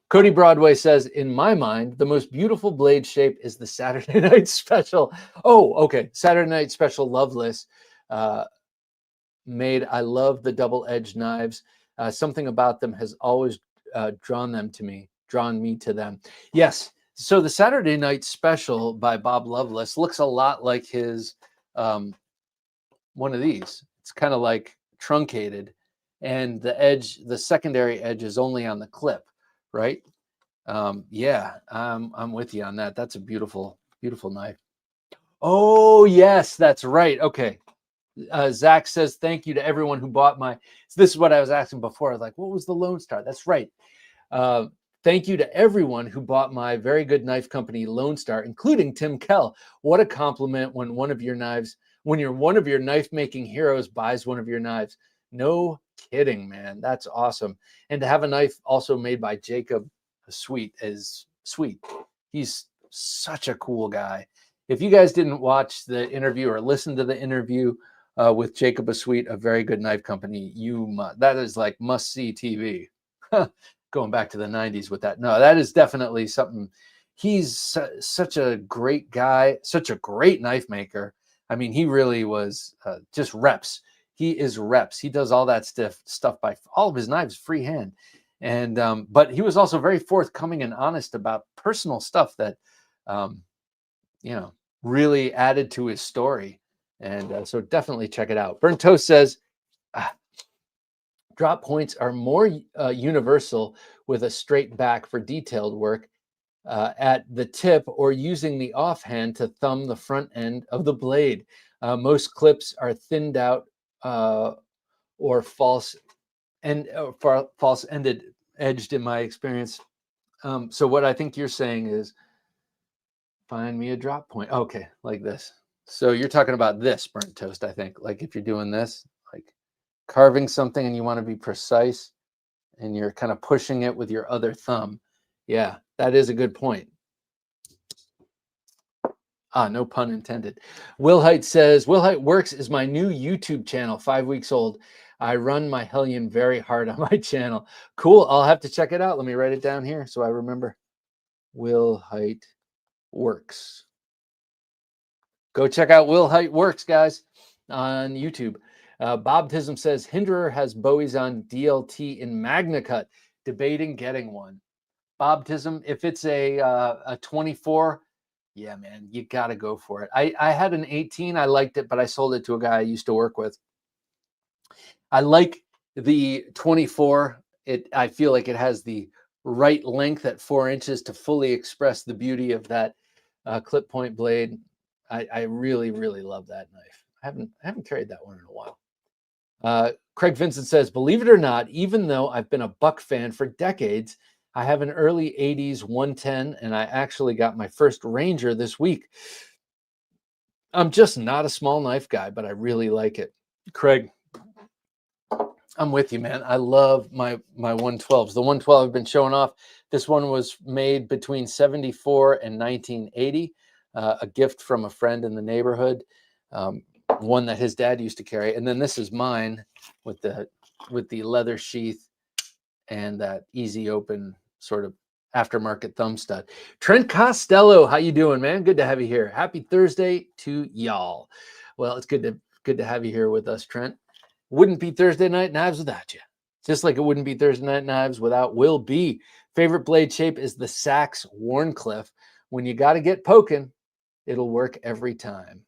Cody Broadway says, in my mind, the most beautiful blade shape is the Saturday Night Special. Oh, okay. Saturday Night Special Loveless made. I love the double-edged knives. Something about them has always drawn me to them. Yes. So the Saturday Night Special by Bob Loveless looks a lot like his one of these. It's kind of like truncated, and the secondary edge is only on the clip, right? Yeah, I'm with you on that. That's a beautiful, beautiful knife. Oh yes, that's right. Okay. Zach says, thank you to everyone who bought my, so this is what I was asking before. I was like, what was the Lone Star? That's right. Thank you to everyone who bought my very good knife company, Lone Star, including Tim Kell. What a compliment when one of your knife making heroes buys one of your knives. No kidding, man. That's awesome. And to have a knife also made by Jacob Sweet is sweet. He's such a cool guy. If you guys didn't watch the interview or listen to the interview with Jacob Sweet, a very good knife company, that is like must-see TV. Going back to the 90s with that. No, that is definitely something. He's such a great guy, such a great knife maker. I mean, he really was just reps. He is reps. He does all that stuff by all of his knives freehand. And but he was also very forthcoming and honest about personal stuff that really added to his story. And so definitely check it out. Burnt Toast says, drop points are more universal with a straight back for detailed work at the tip or using the offhand to thumb the front end of the blade. Most clips are thinned out or false ended edged in my experience. So what I think you're saying is find me a drop point. Okay, like this. So you're talking about this, Burnt Toast, I think. Like if you're doing this, like carving something and you want to be precise and you're kind of pushing it with your other thumb. Yeah, that is a good point. No pun intended. Will Height says, Will Height Works is my new YouTube channel, 5 weeks old. I run my hellion very hard on my channel. Cool. I'll have to check it out. Let me write it down here so I remember. Will Height Works. Go check out Will Height Works, guys, on YouTube. Bob Tism says, Hinderer has Bowies on DLT in Magna Cut. Debating getting one. Bob Tism, if it's a 24, yeah, man, you got to go for it. I had an 18. I liked it, but I sold it to a guy I used to work with. I like the 24. I feel like it has the right length at 4 inches to fully express the beauty of that clip point blade. I really, really love that knife. I haven't carried that one in a while. Craig Vincent says, believe it or not, even though I've been a Buck fan for decades, I have an early 80s 110, and I actually got my first Ranger this week. I'm just not a small knife guy, but I really like it. Craig, I'm with you, man. I love my 112s. The 112 I've been showing off. This one was made between 74 and 1980. A gift from a friend in the neighborhood. One that his dad used to carry. And then this is mine with the leather sheath and that easy open sort of aftermarket thumb stud. Trent Costello, how you doing, man? Good to have you here. Happy Thursday to y'all. Well, it's good to have you here with us, Trent. Wouldn't be Thursday Night Knives without you. Just like it wouldn't be Thursday Night Knives without Will B. Favorite blade shape is the Sachs Warncliffe. When you got to get poking, it'll work every time.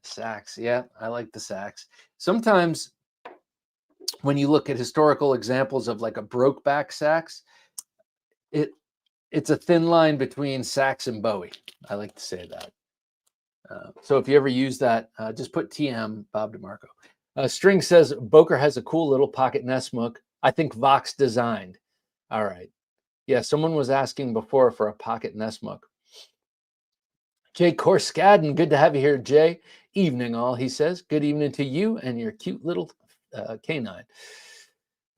Sachs, yeah, I like the Sachs. Sometimes when you look at historical examples of like a broke back Sachs, it's a thin line between Saks and Bowie. I like to say that. So if you ever use that, just put TM Bob DeMarco. String says Boker has a cool little pocket Nessmook. I think Vox designed. All right. Yeah, someone was asking before for a pocket Nessmook. Jay Corskadden, good to have you here, Jay. Evening all, he says. Good evening to you and your cute little canine.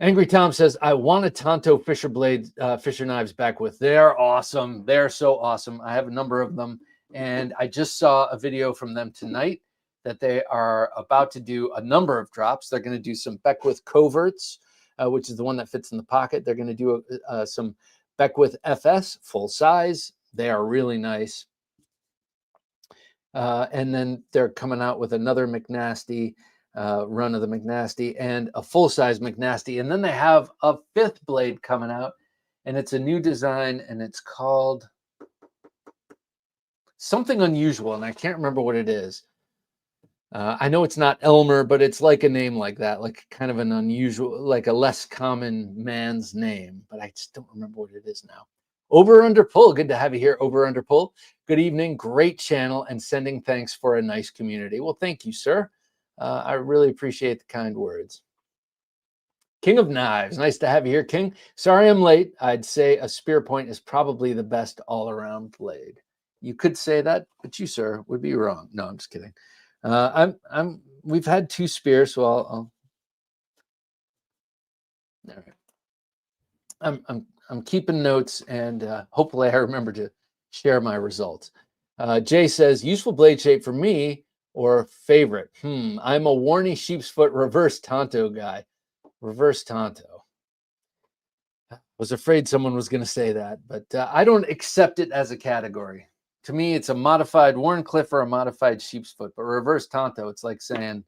Angry Tom says, I want a Tonto Fisher blade, Fisher knives back with. They're awesome. They're so awesome. I have a number of them. And I just saw a video from them tonight that they are about to do a number of drops. They're going to do some Beckwith Coverts, which is the one that fits in the pocket. They're going to do some Beckwith FS, full size. They are really nice. And then they're coming out with another McNasty, run of the McNasty, and a full-size McNasty. And then they have a fifth blade coming out, and it's a new design, and it's called something unusual, and I can't remember what it is. I know it's not Elmer, but it's like a name like that, like kind of an unusual, like a less common man's name, but I just don't remember what it is now. Over Under Pull, good to have you here, Over Under Pull. Good evening, great channel, and sending thanks for a nice community. Well, thank you, sir. I really appreciate the kind words. King of Knives, nice to have you here, King. Sorry I'm late. I'd say a spear point is probably the best all-around blade. You could say that, but you, sir, would be wrong. No, I'm just kidding. We've had two spears, so all right. I'm keeping notes, and hopefully I remember to share my results. Jay says, useful blade shape for me or favorite? I'm a Warney sheep's foot reverse Tonto guy. Reverse Tonto. I was afraid someone was going to say that, but I don't accept it as a category. To me, it's a modified Warncliffe or a modified sheep's foot, but reverse Tonto, it's like saying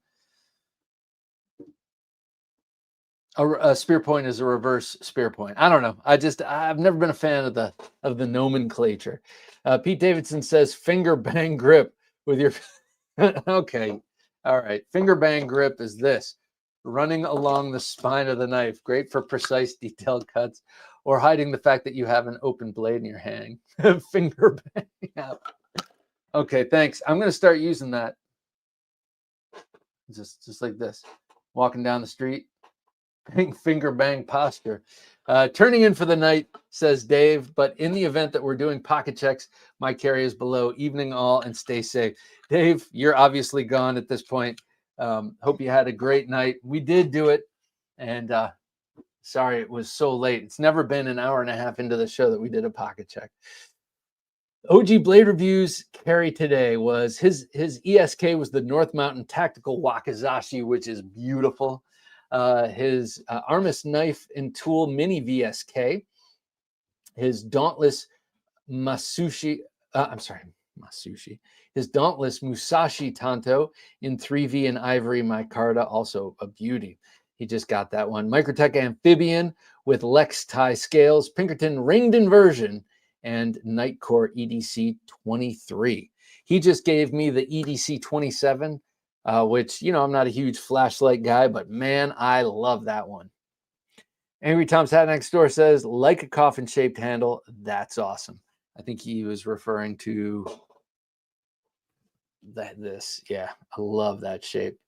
a spear point is a reverse spear point. I don't know. I've never been a fan of the nomenclature. Pete Davidson says finger bang grip with your okay. All right. Finger bang grip is this: running along the spine of the knife, great for precise detailed cuts or hiding the fact that you have an open blade in your hand. Finger bang. Yeah. Okay, thanks. I'm going to start using that. Just like this. Walking down the street. Finger bang posture. Turning in for the night, says Dave, but in the event that we're doing pocket checks, my carry is below. Evening all and stay safe. Dave, you're obviously gone at this point. Hope you had a great night. We did do it, and sorry it was so late. It's never been an hour and a half into the show that we did a pocket check. OG Blade Reviews carry today was his ESK was the North Mountain Tactical Wakizashi, which is beautiful. His Armis Knife and Tool Mini VSK, his Dauntless Masushi, his Dauntless Musashi Tonto in 3V and Ivory Micarta, also a beauty. He just got that one. Microtech Amphibian with Lex Tie Scales, Pinkerton Ringed Inversion, and Nightcore EDC 23. He just gave me the EDC 27. Which, you know, I'm not a huge flashlight guy, but man, I love that one. Angry Tom's Hat Next Door says, like a coffin-shaped handle. That's awesome. I think he was referring to this. Yeah, I love that shape.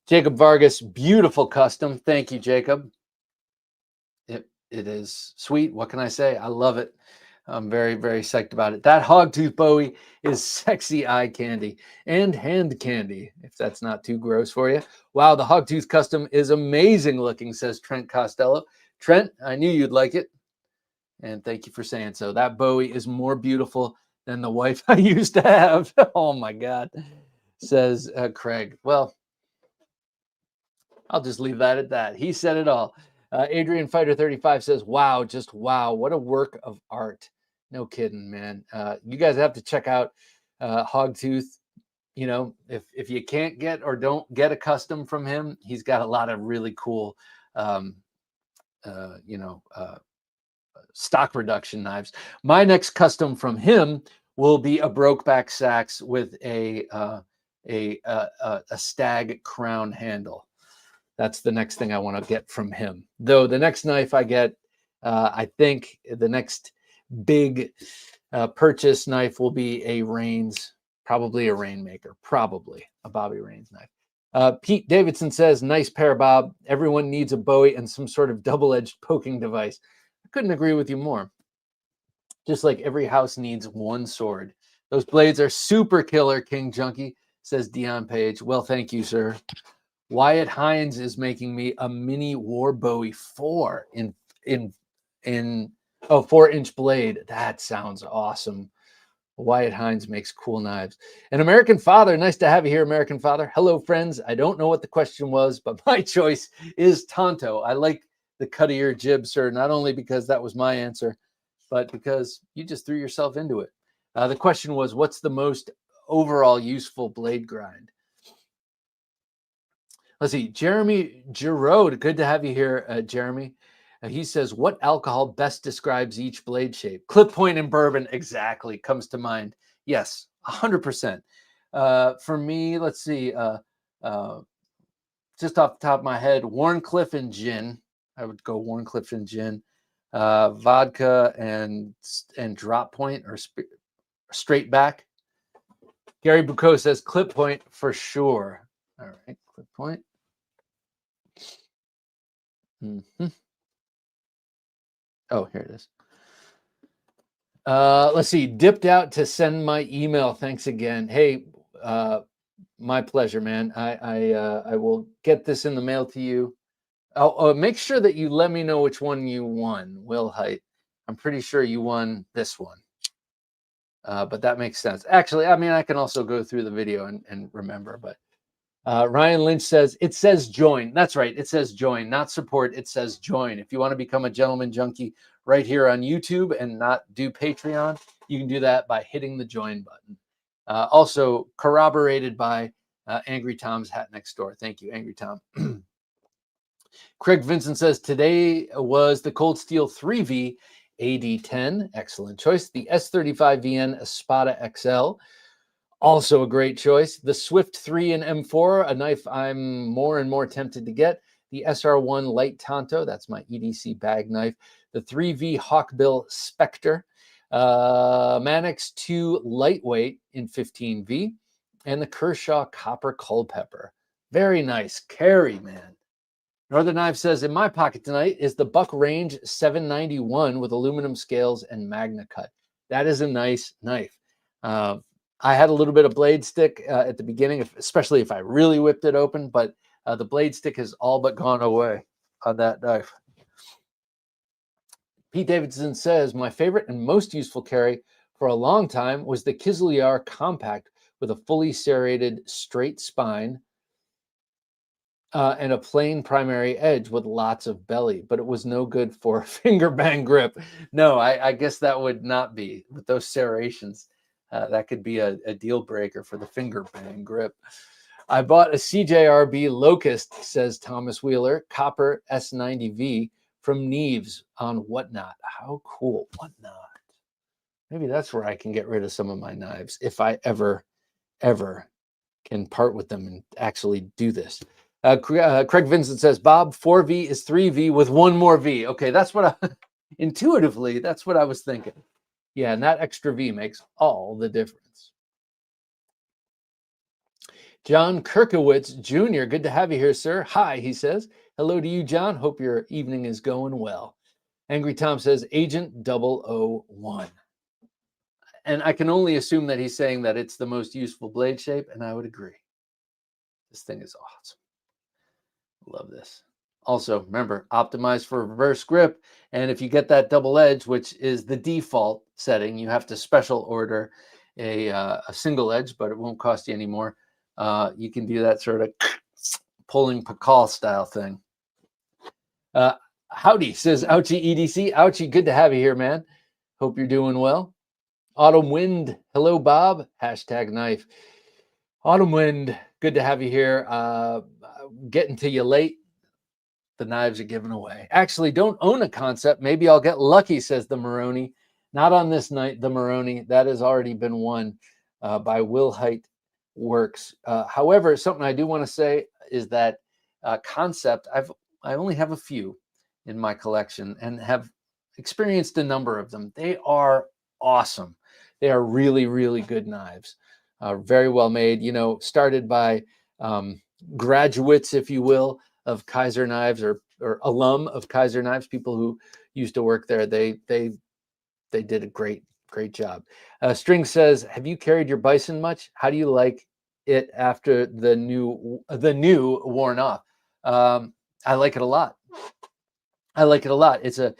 Jacob Vargas, beautiful custom. Thank you, Jacob. It is sweet. What can I say? I love it. I'm very, very psyched about it. That Hogtooth Bowie is sexy eye candy and hand candy, if that's not too gross for you. Wow, the Hogtooth custom is amazing looking, says Trent Costello. Trent, I knew you'd like it, and thank you for saying so. That Bowie is more beautiful than the wife I used to have. Oh, my God, says Craig. Well, I'll just leave that at that. He said it all. Adrian Fighter 35 says, wow, just wow. What a work of art. No kidding, man. You guys have to check out Hogtooth. You know, if you can't get or don't get a custom from him, he's got a lot of really cool, stock reduction knives. My next custom from him will be a Brokeback Sax with a stag crown handle. That's the next thing I want to get from him. Though the next knife I get, I think the next big purchase knife will be a Rains, probably a Rainmaker, probably a Bobby Rains knife. Pete Davidson says, nice pair, Bob. Everyone needs a Bowie and some sort of double-edged poking device. I couldn't agree with you more. Just like every house needs one sword. Those blades are super killer, King Junkie, says Dion Page. Well, thank you, sir. Wyatt Hines is making me a mini War Bowie 4 in 4-inch blade. That sounds awesome. Wyatt Hines makes cool knives. An American Father, nice to have you here, American Father. Hello, friends. I don't know what the question was, but my choice is Tonto. I like the cut of your jib, sir, not only because that was my answer, but because you just threw yourself into it. The question was, what's the most overall useful blade grind? Let's see. Jeremy Giroud, good to have you here, Jeremy. He says, what alcohol best describes each blade shape? Clip point and bourbon, exactly, comes to mind. Yes, 100%. For me, let's see. Just off the top of my head, Warncliffe and gin. I would go Warncliffe and gin. Vodka and drop point or straight back. Gary Bucco says clip point for sure. All right, clip point. Mm-hmm. Oh, here it is. Let's see. Dipped out to send my email. Thanks again. Hey, my pleasure, man. I will get this in the mail to you. Oh, make sure that you let me know which one you won, Will Height. I'm pretty sure you won this one. But that makes sense. Actually, I mean, I can also go through the video and remember, but Ryan Lynch says, it says join. That's right. It says join, not support. It says join. If you want to become a gentleman junkie right here on YouTube and not do Patreon, you can do that by hitting the join button. Also corroborated by Angry Tom's Hat Next Door. Thank you, Angry Tom. Craig Vincent says, today was the Cold Steel 3V AD10. Excellent choice. The S35VN Espada XL. Also a great choice. The Swift 3 and M4, a knife I'm more and more tempted to get. The SR1 Light Tonto, that's my EDC bag knife. The 3V Hawkbill Spectre. Mannix 2 Lightweight in 15V. And the Kershaw Copper Culpepper. Very nice. Carry, man. Northern Knife says, in my pocket tonight is the Buck Range 791 with aluminum scales and Magna Cut. That is a nice knife. I had a little bit of blade stick at the beginning, especially if I really whipped it open, but the blade stick has all but gone away on that knife. Pete Davidson says, my favorite and most useful carry for a long time was the Kisljar Compact with a fully serrated straight spine and a plain primary edge with lots of belly, but it was no good for finger bang grip. No, I guess that would not be with those serrations. That could be a deal breaker for the finger bang grip. I bought a CJRB Locust, says Thomas Wheeler, copper S90V from Neves on Whatnot. How cool, Whatnot. Maybe that's where I can get rid of some of my knives if I ever can part with them and actually do this. Craig Vincent says, Bob, 4V is 3V with one more V. Okay, that's what intuitively, that's what I was thinking. Yeah, and that extra V makes all the difference. John Kirkowitz Jr., good to have you here, sir. Hi, he says. Hello to you, John. Hope your evening is going well. Angry Tom says, Agent 001. And I can only assume that he's saying that it's the most useful blade shape, and I would agree. This thing is awesome. Love this. Also, remember, optimize for reverse grip. And if you get that double edge, which is the default setting, you have to special order a single edge, but it won't cost you any more. You can do that sort of pulling Pakal style thing. Howdy, says Ouchie EDC. Ouchie, good to have you here, man. Hope you're doing well. Autumn Wind, hello, Bob. Hashtag knife. Autumn Wind, good to have you here. Getting to you late. The knives are given away. Actually, don't own a concept. Maybe I'll get lucky, says the Maroni. Not on this night, the Maroni. That has already been won by Will Height Works. However, something I do want to say is that concept, I only have a few in my collection and have experienced a number of them. They are awesome. They are really, really good knives. Very well made. You know, started by graduates, if you will, of Kaiser Knives, or alum of Kaiser Knives, people who used to work there. They did a great job. String says, "Have you carried your Bison much? How do you like it after the new worn off?" I like it a lot. I like it a lot. It's a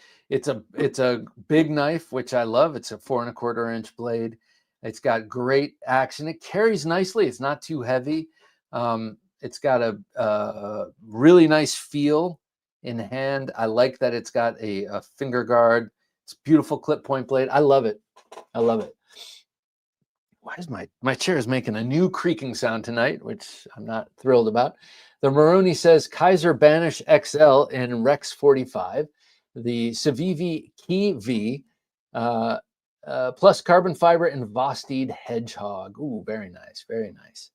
big knife, which I love. It's a 4¼ inch blade. It's got great action. It carries nicely. It's not too heavy. It's got a really nice feel in hand. I like that it's got a finger guard. It's a beautiful clip point blade. I love it. I love it. Why is my chair is making a new creaking sound tonight, which I'm not thrilled about. The Maroni says Kaiser Banish XL in Rex 45, the Civivi Key V, plus carbon fiber and Vosteed Hedgehog. Ooh, very nice, very nice.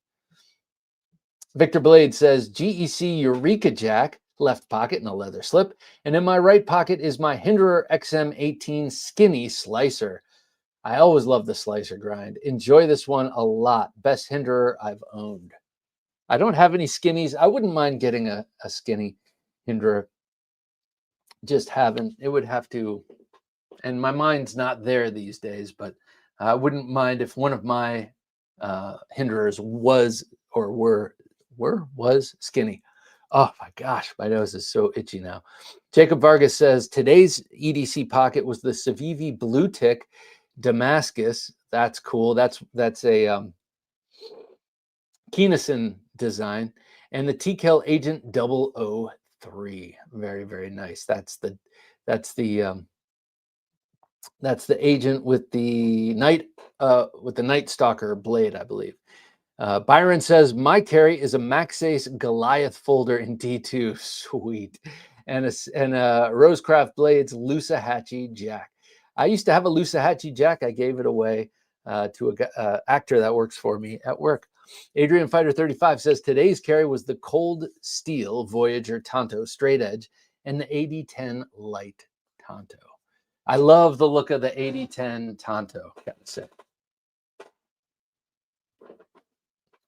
Victor Blade says GEC Eureka Jack, left pocket and a leather slip, and in my right pocket is my Hinderer XM18 Skinny Slicer. I always love the slicer grind. Enjoy this one a lot. Best Hinderer I've owned. I don't have any skinnies. I wouldn't mind getting a skinny Hinderer. Just haven't. It would have to, and my mind's not there these days, but I wouldn't mind if one of my Hinderers was skinny. Oh my gosh, my nose is so itchy now. Jacob Vargas says today's EDC pocket was the Civivi Blue Tick Damascus. That's cool. That's a Keennison design, and the TKL Agent 003. Very, very nice. That's the agent with the Night Stalker blade, I believe. Byron says my carry is a Maxace Goliath folder in D2. Sweet. And a Rosecraft Blades Lusahatchee Jack. I used to have a Lusahatchee Jack. I gave it away to a actor that works for me at work. Adrian Fighter 35 says today's carry was the Cold Steel Voyager Tonto straight edge and the 8010 light Tonto. I love the look of the 8010 Tonto. Gotta say.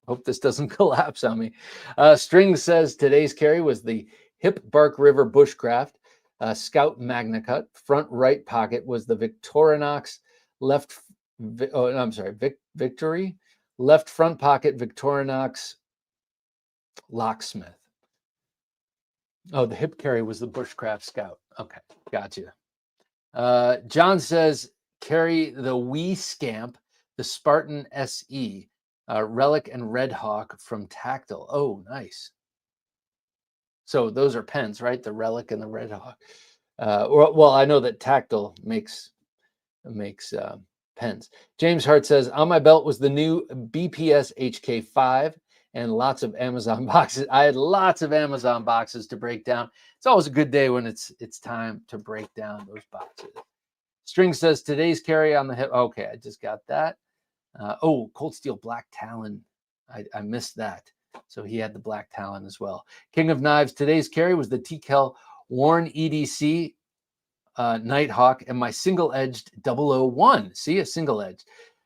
Hope this doesn't collapse on me. String says today's carry was the Hip Bark River Bushcraft Scout Magna Cut. Front right pocket was the Victorinox Victory. Left front pocket Victorinox Locksmith. Oh, the hip carry was the Bushcraft Scout. Okay, gotcha. John says carry the Wee Scamp, the Spartan SE. Relic and Red Hawk from Tactile. Oh, nice. So those are pens, right? The Relic and the Red Hawk. Well, I know that Tactile makes pens. James Hart says on my belt was the new BPS HK5 and lots of Amazon boxes. I had lots of Amazon boxes to break down. It's always a good day when it's time to break down those boxes. String says today's carry on the hip. Okay, I just got that. Cold Steel Black Talon. I missed that. So he had the Black Talon as well. King of Knives. Today's carry was the TKL Warren EDC Nighthawk and my single-edged 001. See, a single-edged.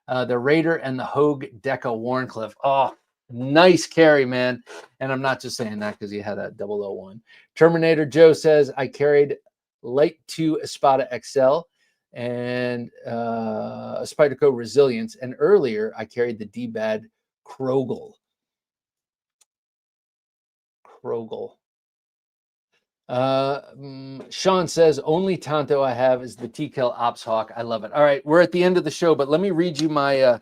The Raider and the Hogue Deca Warncliffe. Oh, nice carry, man. And I'm not just saying that because he had a 001. Terminator Joe says, I carried Light 2 Espada XL and a Spyderco Resilience. And earlier, I carried the D-Bad Krogel. Sean says, only Tonto I have is the TKL Ops Hawk. I love it. All right, we're at the end of the show, but let me read you my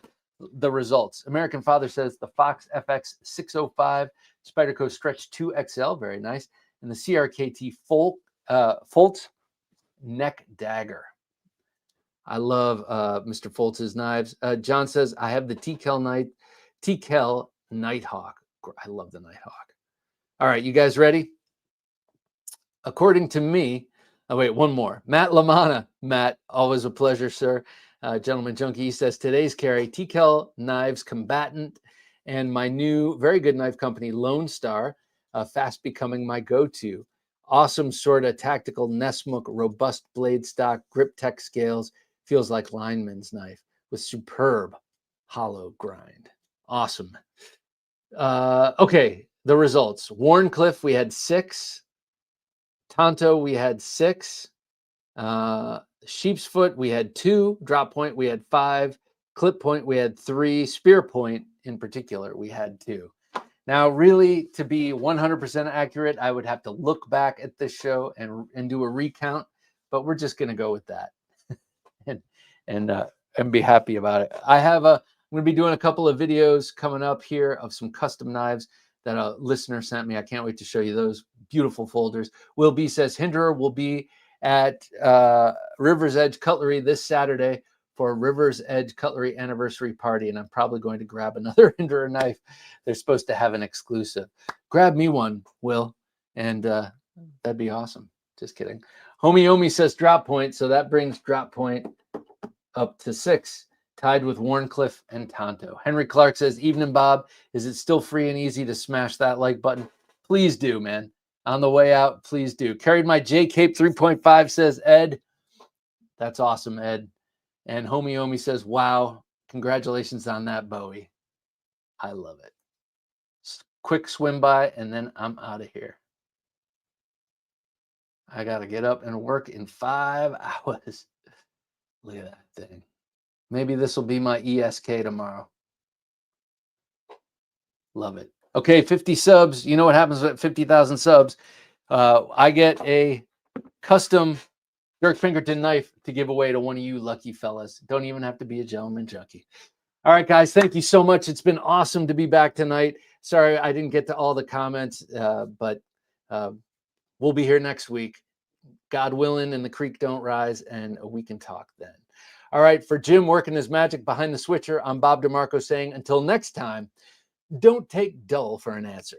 the results. American Father says the Fox FX 605, Spyderco Stretch 2 XL, very nice, and the CRKT Folt Neck Dagger. I love Mr. Foltz's knives. John says, I have the TKL Nighthawk. I love the Nighthawk. All right, you guys ready? According to me, one more. Matt Lamana. Matt, always a pleasure, sir. Gentleman Junkie says, today's carry, TKL Knives Combatant and my new, very good knife company, Lone Star, fast becoming my go-to. Awesome sort of tactical Nessmuk, robust blade stock, grip tech scales. Feels like lineman's knife with superb hollow grind. Awesome. Okay, the results. Warncliffe, we had 6. Tonto, we had 6. Sheep's Foot, we had 2. Drop Point, we had 5. Clip Point, we had 3. Spear Point, in particular, we had 2. Now, really, to be 100% accurate, I would have to look back at this show and do a recount, but we're just going to go with that and be happy about it. I'm going to be doing a couple of videos coming up here of some custom knives that a listener sent me. I can't wait to show you those beautiful folders. Will B says Hinderer will be at River's Edge Cutlery this Saturday for River's Edge Cutlery anniversary party, and I'm probably going to grab another Hinderer knife. They're supposed to have an exclusive. Grab me one, Will, and that'd be awesome. Just kidding. Homie Omi says Drop Point, so that brings Drop Point up to 6, tied with Warncliffe and Tonto. Henry Clark says, Evening, Bob. Is it still free and easy to smash that like button? Please do, man. On the way out, please do. Carried my J Cape 3.5, says Ed. That's awesome, Ed. And Homie Omi says, wow, congratulations on that, Bowie. I love it. Quick swim by, and then I'm out of here. I got to get up and work in 5 hours. Look at that thing. Maybe this will be my ESK tomorrow. Love it. Okay, 50 subs. You know what happens at 50,000 subs? I get a custom Dirk Pinkerton knife to give away to one of you lucky fellas. Don't even have to be a gentleman junkie. All right, guys, thank you so much. It's been awesome to be back tonight. Sorry I didn't get to all the comments, but we'll be here next week. God willing, and the creek don't rise, and we can talk then. All right, for Jim working his magic behind the switcher, I'm Bob DeMarco saying until next time, don't take dull for an answer.